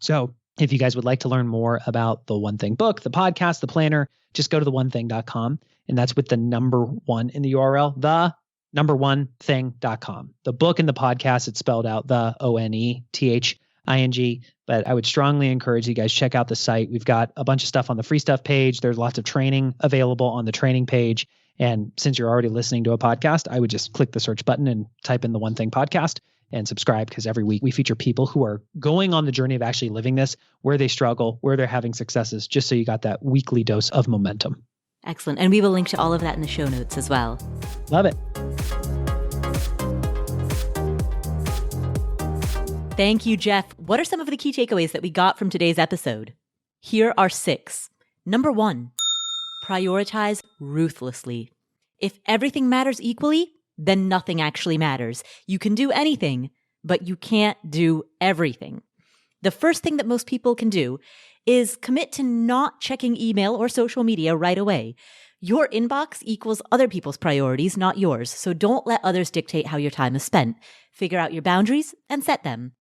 So if you guys would like to learn more about the One Thing book, the podcast, the planner, just go to the1thing.com. And that's with the number 1 in the URL, the number 1thing.com. The book and the podcast, it's spelled out the ONETHING. But I would strongly encourage you guys check out the site. We've got a bunch of stuff on the free stuff page. There's lots of training available on the training page. And since you're already listening to a podcast, I would just click the search button and type in the One Thing podcast and subscribe, because every week we feature people who are going on the journey of actually living this, where they struggle, where they're having successes, just so you got that weekly dose of momentum. Excellent. And we will link to all of that in the show notes as well. Love it. Thank you, Geoff. What are some of the key takeaways that we got from today's episode? Here are 6. Number 1, prioritize ruthlessly. If everything matters equally, then nothing actually matters. You can do anything, but you can't do everything. The first thing that most people can do is commit to not checking email or social media right away. Your inbox equals other people's priorities, not yours. So don't let others dictate how your time is spent. Figure out your boundaries and set them.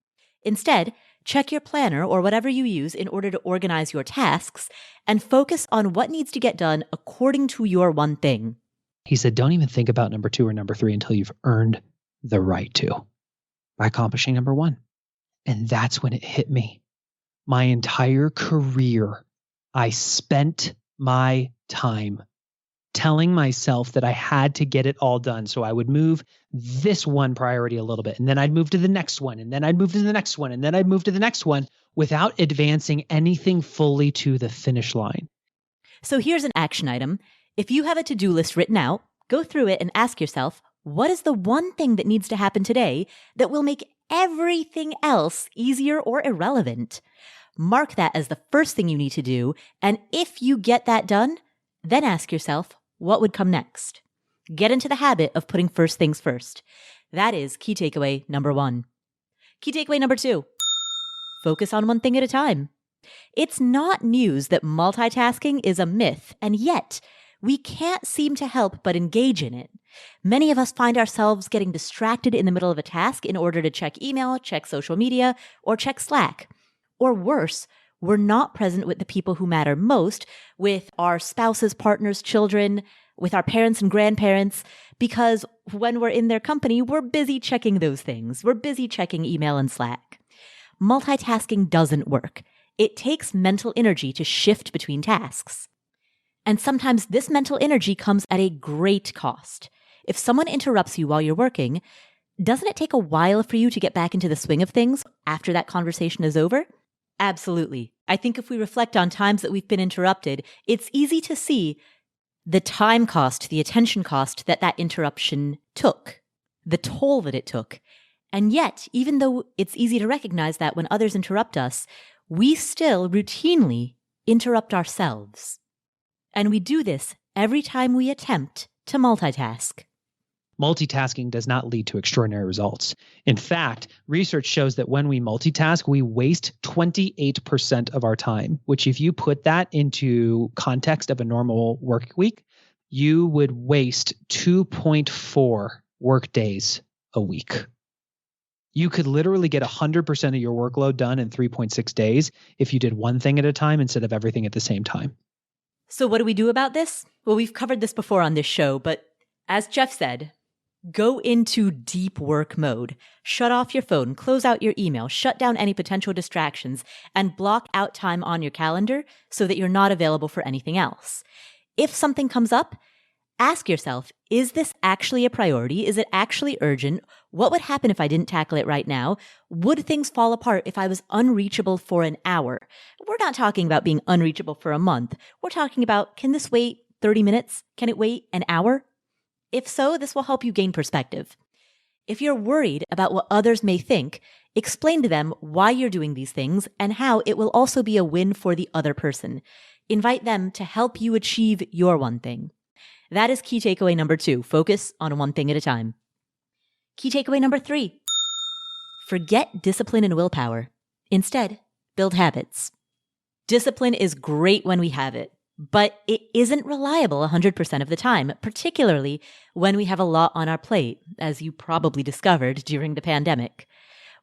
Instead, check your planner or whatever you use in order to organize your tasks and focus on what needs to get done according to your one thing. He said, don't even think about number 2 or number 3 until you've earned the right to, by accomplishing number 1. And that's when it hit me. My entire career, I spent my time telling myself that I had to get it all done. So I would move this one priority a little bit, and then I'd move to the next one, and then I'd move to the next one, and then I'd move to the next one without advancing anything fully to the finish line. So here's an action item. If you have a to-do list written out, go through it and ask yourself, what is the one thing that needs to happen today that will make everything else easier or irrelevant? Mark that as the first thing you need to do. And if you get that done, then ask yourself, what would come next? Get into the habit of putting first things first. That is key takeaway number 1. Key takeaway number 2, focus on one thing at a time. It's not news that multitasking is a myth, and yet we can't seem to help but engage in it. Many of us find ourselves getting distracted in the middle of a task in order to check email, check social media, or check Slack. Or worse, we're not present with the people who matter most, with our spouses, partners, children, with our parents and grandparents, because when we're in their company, we're busy checking those things. We're busy checking email and Slack. Multitasking doesn't work. It takes mental energy to shift between tasks. And sometimes this mental energy comes at a great cost. If someone interrupts you while you're working, doesn't it take a while for you to get back into the swing of things after that conversation is over? Absolutely. I think if we reflect on times that we've been interrupted, it's easy to see the time cost, the attention cost that interruption took, the toll that it took. And yet, even though it's easy to recognize that when others interrupt us, we still routinely interrupt ourselves. And we do this every time we attempt to multitask. Multitasking does not lead to extraordinary results. In fact, research shows that when we multitask, we waste 28% of our time, which if you put that into context of a normal work week, you would waste 2.4 work days a week. You could literally get 100% of your workload done in 3.6 days if you did one thing at a time instead of everything at the same time. So what do we do about this? Well, we've covered this before on this show, but as Geoff said, go into deep work mode. Shut off your phone, close out your email, shut down any potential distractions, and block out time on your calendar so that you're not available for anything else. If something comes up, ask yourself, is this actually a priority? Is it actually urgent? What would happen if I didn't tackle it right now? Would things fall apart if I was unreachable for an hour? We're not talking about being unreachable for a month. We're talking about, can this wait 30 minutes? Can it wait an hour? If so, this will help you gain perspective. If you're worried about what others may think, explain to them why you're doing these things and how it will also be a win for the other person. Invite them to help you achieve your one thing. That is key takeaway number 2. Focus on one thing at a time. Key takeaway number 3. Forget discipline and willpower. Instead, build habits. Discipline is great when we have it, but it isn't reliable 100% of the time, particularly when we have a lot on our plate, as you probably discovered during the pandemic.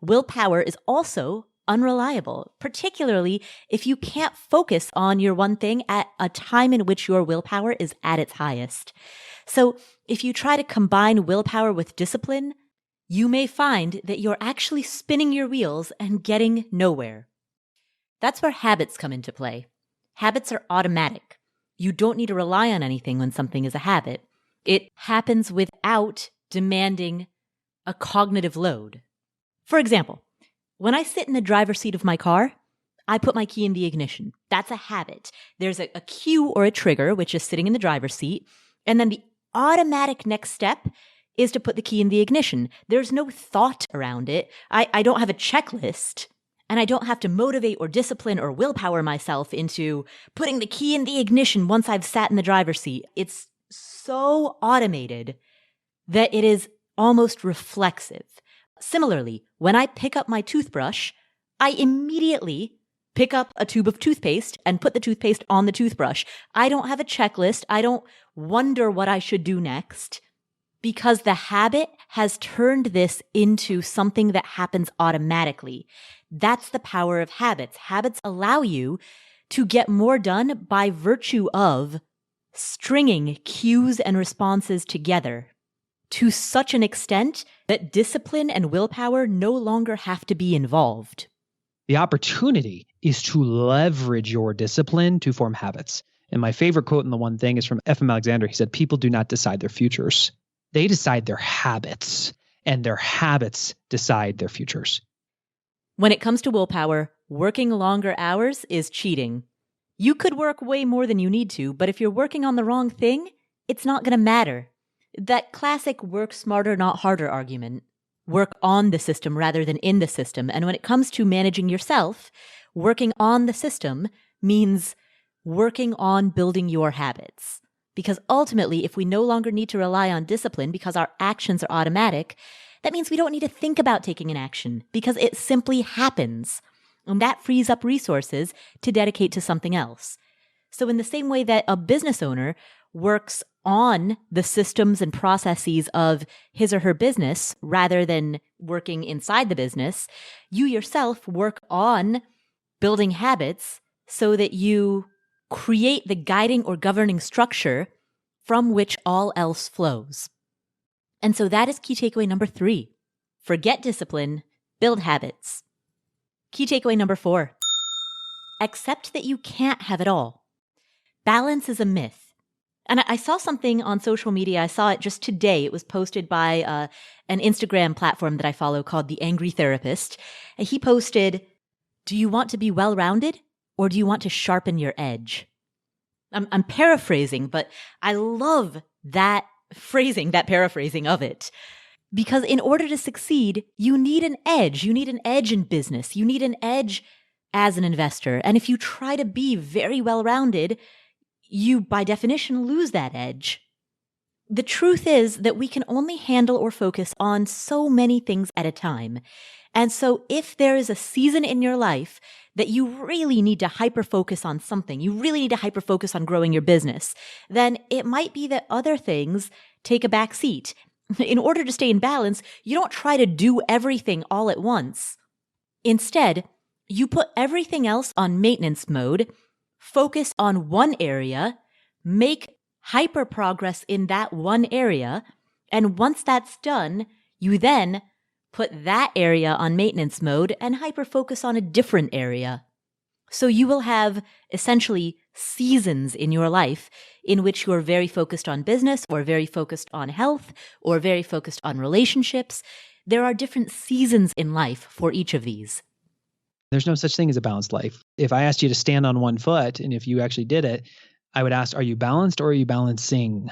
Willpower is also unreliable, particularly if you can't focus on your one thing at a time in which your willpower is at its highest. So if you try to combine willpower with discipline, you may find that you're actually spinning your wheels and getting nowhere. That's where habits come into play. Habits are automatic. You don't need to rely on anything when something is a habit. It happens without demanding a cognitive load. For example, when I sit in the driver's seat of my car, I put my key in the ignition. That's a habit. There's a cue or a trigger, which is sitting in the driver's seat. And then the automatic next step is to put the key in the ignition. There's no thought around it. I don't have a checklist. And I don't have to motivate or discipline or willpower myself into putting the key in the ignition once I've sat in the driver's seat. It's so automated that it is almost reflexive. Similarly, when I pick up my toothbrush, I immediately pick up a tube of toothpaste and put the toothpaste on the toothbrush. I don't have a checklist. I don't wonder what I should do next, because the habit has turned this into something that happens automatically. That's the power of habits. Habits allow you to get more done by virtue of stringing cues and responses together to such an extent that discipline and willpower no longer have to be involved. The opportunity is to leverage your discipline to form habits. And my favorite quote in the one thing is from F.M. Alexander. He said, people do not decide their futures. They decide their habits, and their habits decide their futures. When it comes to willpower, working longer hours is cheating. You could work way more than you need to, but if you're working on the wrong thing, it's not going to matter. That classic work smarter, not harder argument. Work on the system rather than in the system. And when it comes to managing yourself, working on the system means working on building your habits. Because ultimately, if we no longer need to rely on discipline because our actions are automatic, that means we don't need to think about taking an action because it simply happens. And that frees up resources to dedicate to something else. So in the same way that a business owner works on the systems and processes of his or her business rather than working inside the business, you yourself work on building habits so that you create the guiding or governing structure from which all else flows. And so that is key takeaway number 3. Forget discipline, build habits. Key takeaway number 4. Accept that you can't have it all. Balance is a myth. And I saw something on social media. I saw it just today. It was posted by an Instagram platform that I follow called The Angry Therapist. And he posted, do you want to be well-rounded or do you want to sharpen your edge? I'm paraphrasing, but I love that phrasing, that paraphrasing of it. Because in order to succeed, you need an edge. You need an edge in business. You need an edge as an investor. And if you try to be very well-rounded, you, by definition, lose that edge. The truth is that we can only handle or focus on so many things at a time. And so if there is a season in your life that you really need to hyper-focus on something, you really need to hyper-focus on growing your business, then it might be that other things take a back seat. In order to stay in balance, you don't try to do everything all at once. Instead, you put everything else on maintenance mode, focus on one area, make hyper progress in that one area, and once that's done, you then put that area on maintenance mode and hyper focus on a different area. So you will have essentially seasons in your life in which you're very focused on business or very focused on health or very focused on relationships. There are different seasons in life for each of these. There's no such thing as a balanced life. If I asked you to stand on one foot, and if you actually did it, I would ask, are you balanced or are you balancing?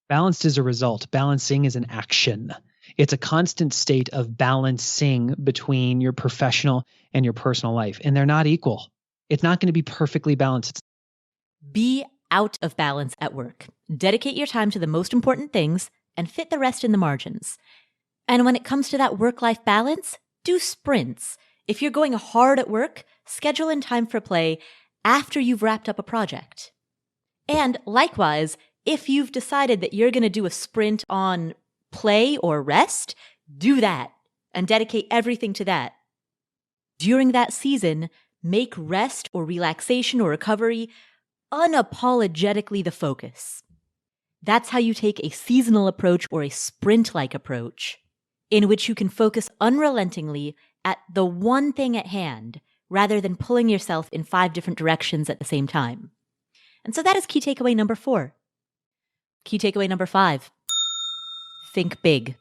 Balanced is a result. Balancing is an action. It's a constant state of balancing between your professional and your personal life, and they're not equal. It's not going to be perfectly balanced. Be out of balance at work. Dedicate your time to the most important things and fit the rest in the margins. And when it comes to that work-life balance, do sprints. If you're going hard at work, schedule in time for play after you've wrapped up a project. And likewise, if you've decided that you're going to do a sprint on play or rest, do that and dedicate everything to that. During that season, make rest or relaxation or recovery unapologetically the focus. That's how you take a seasonal approach or a sprint-like approach in which you can focus unrelentingly at the one thing at hand rather than pulling yourself in 5 different directions at the same time. And so that is key takeaway number 4. Key takeaway number 5. Think big.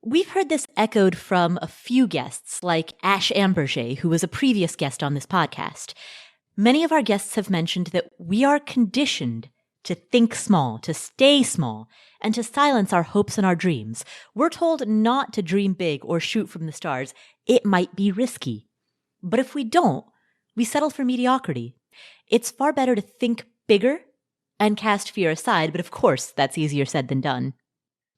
We've heard this echoed from a few guests like Ash Amberger, who was a previous guest on this podcast. Many of our guests have mentioned that we are conditioned to think small, to stay small, and to silence our hopes and our dreams. We're told not to dream big or shoot from the stars. It might be risky. But if we don't, we settle for mediocrity. It's far better to think bigger and cast fear aside, but of course, that's easier said than done.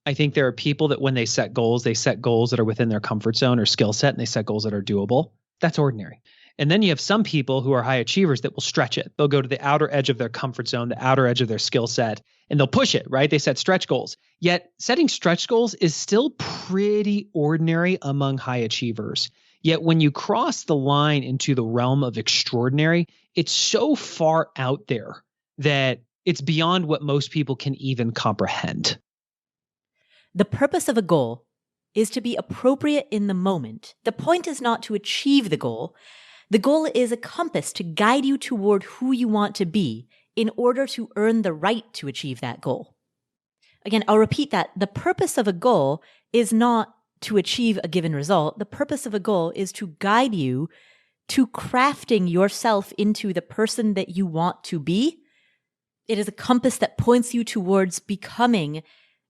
I think there are people that when they set goals that are within their comfort zone or skill set, and they set goals that are doable. That's ordinary. And then you have some people who are high achievers that will stretch it. They'll go to the outer edge of their comfort zone, the outer edge of their skill set, and they'll push it, right? They set stretch goals. Yet setting stretch goals is still pretty ordinary among high achievers. Yet when you cross the line into the realm of extraordinary, it's so far out there that it's beyond what most people can even comprehend. The purpose of a goal is to be appropriate in the moment. The point is not to achieve the goal. The goal is a compass to guide you toward who you want to be in order to earn the right to achieve that goal. Again, I'll repeat that. The purpose of a goal is not to achieve a given result. The purpose of a goal is to guide you to crafting yourself into the person that you want to be. It is a compass that points you towards becoming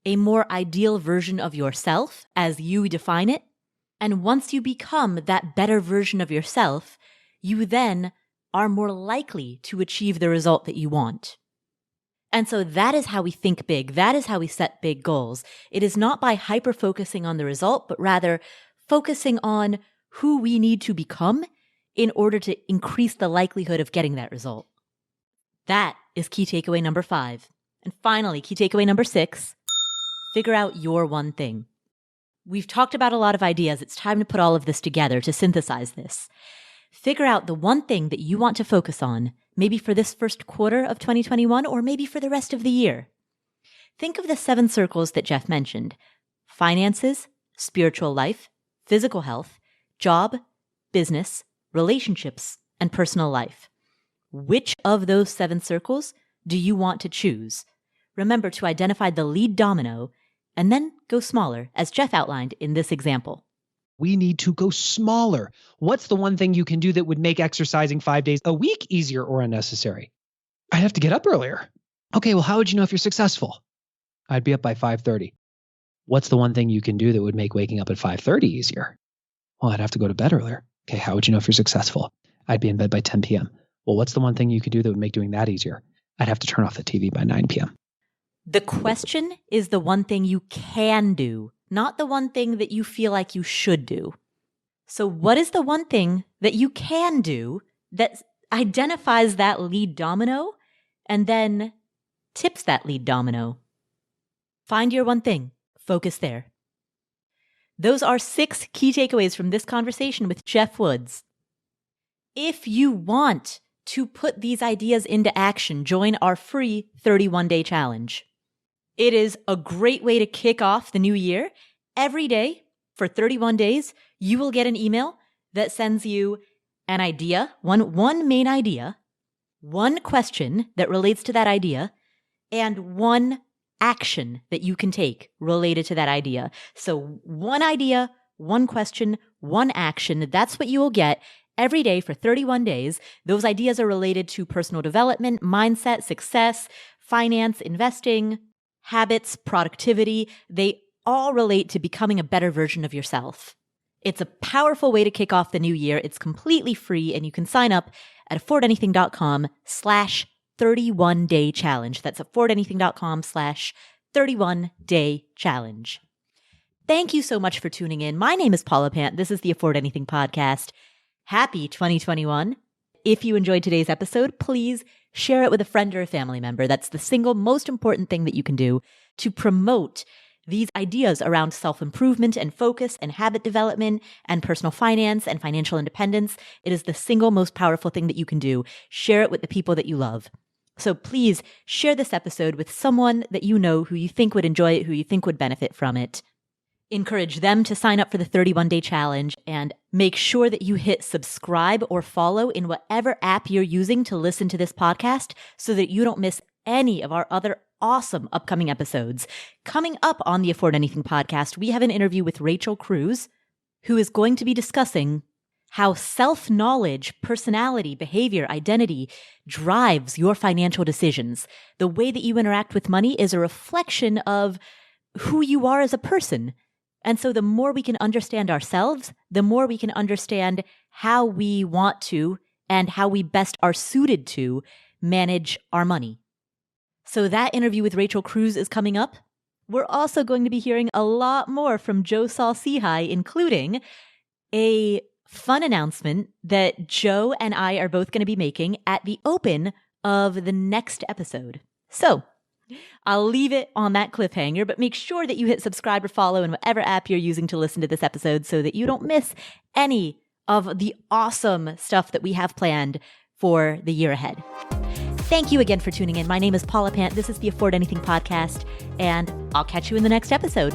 a more ideal version of yourself as you define it. And once you become that better version of yourself, you then are more likely to achieve the result that you want. And so that is how we think big. That is how we set big goals. It is not by hyper-focusing on the result, but rather focusing on who we need to become in order to increase the likelihood of getting that result. That is key takeaway number 5. And finally, key takeaway number 6, figure out your one thing. We've talked about a lot of ideas. It's time to put all of this together to synthesize this. Figure out the one thing that you want to focus on, maybe for this first quarter of 2021, or maybe for the rest of the year. Think of the 7 circles that Geoff mentioned: finances, spiritual life, physical health, job, business, relationships, and personal life. Which of those 7 circles do you want to choose? Remember to identify the lead domino and then go smaller, as Geoff outlined in this example. We need to go smaller. What's the one thing you can do that would make exercising 5 days a week easier or unnecessary? I'd have to get up earlier. Okay, well, how would you know if you're successful? I'd be up by 5:30. What's the one thing you can do that would make waking up at 5:30 easier? Well, I'd have to go to bed earlier. Okay, how would you know if you're successful? I'd be in bed by 10 p.m. Well, what's the one thing you could do that would make doing that easier? I'd have to turn off the TV by 9 p.m. The question is the one thing you can do, not the one thing that you feel like you should do. So what is the one thing that you can do that identifies that lead domino and then tips that lead domino? Find your one thing. Focus there. Those are 6 key takeaways from this conversation with Geoff Woods. If you want to put these ideas into action, join our free 31-day challenge. It is a great way to kick off the new year. Every day for 31 days, you will get an email that sends you an idea, one main idea, one question that relates to that idea, and one action that you can take related to that idea. So one idea, one question, one action. That's what you will get every day for 31 days. Those ideas are related to personal development, mindset, success, finance, investing, habits, productivity. They all relate to becoming a better version of yourself. It's a powerful way to kick off the new year. It's completely free, and you can sign up at affordanything.com/31-day challenge. That's affordanything.com/31-day challenge. Thank you so much for tuning in. My name is Paula Pant. This is the Afford Anything podcast. Happy 2021. If you enjoyed today's episode, please share it with a friend or a family member. That's the single most important thing that you can do to promote these ideas around self-improvement and focus and habit development and personal finance and financial independence. It is the single most powerful thing that you can do. Share it with the people that you love. So please share this episode with someone that you know who you think would enjoy it, who you think would benefit from it. Encourage them to sign up for the 31-day challenge, and make sure that you hit subscribe or follow in whatever app you're using to listen to this podcast so that you don't miss any of our other awesome upcoming episodes. Coming up on the Afford Anything podcast, we have an interview with Rachel Cruz, who is going to be discussing how self-knowledge, personality, behavior, identity drives your financial decisions. The way that you interact with money is a reflection of who you are as a person. And so the more we can understand ourselves, the more we can understand how we want to and how we best are suited to manage our money. So that interview with Rachel Cruz is coming up. We're also going to be hearing a lot more from Joe Saul-Sehy, including a fun announcement that Joe and I are both going to be making at the open of the next episode. So I'll leave it on that cliffhanger, but make sure that you hit subscribe or follow in whatever app you're using to listen to this episode so that you don't miss any of the awesome stuff that we have planned for the year ahead. Thank you again for tuning in. My name is Paula Pant. This is the Afford Anything podcast, and I'll catch you in the next episode.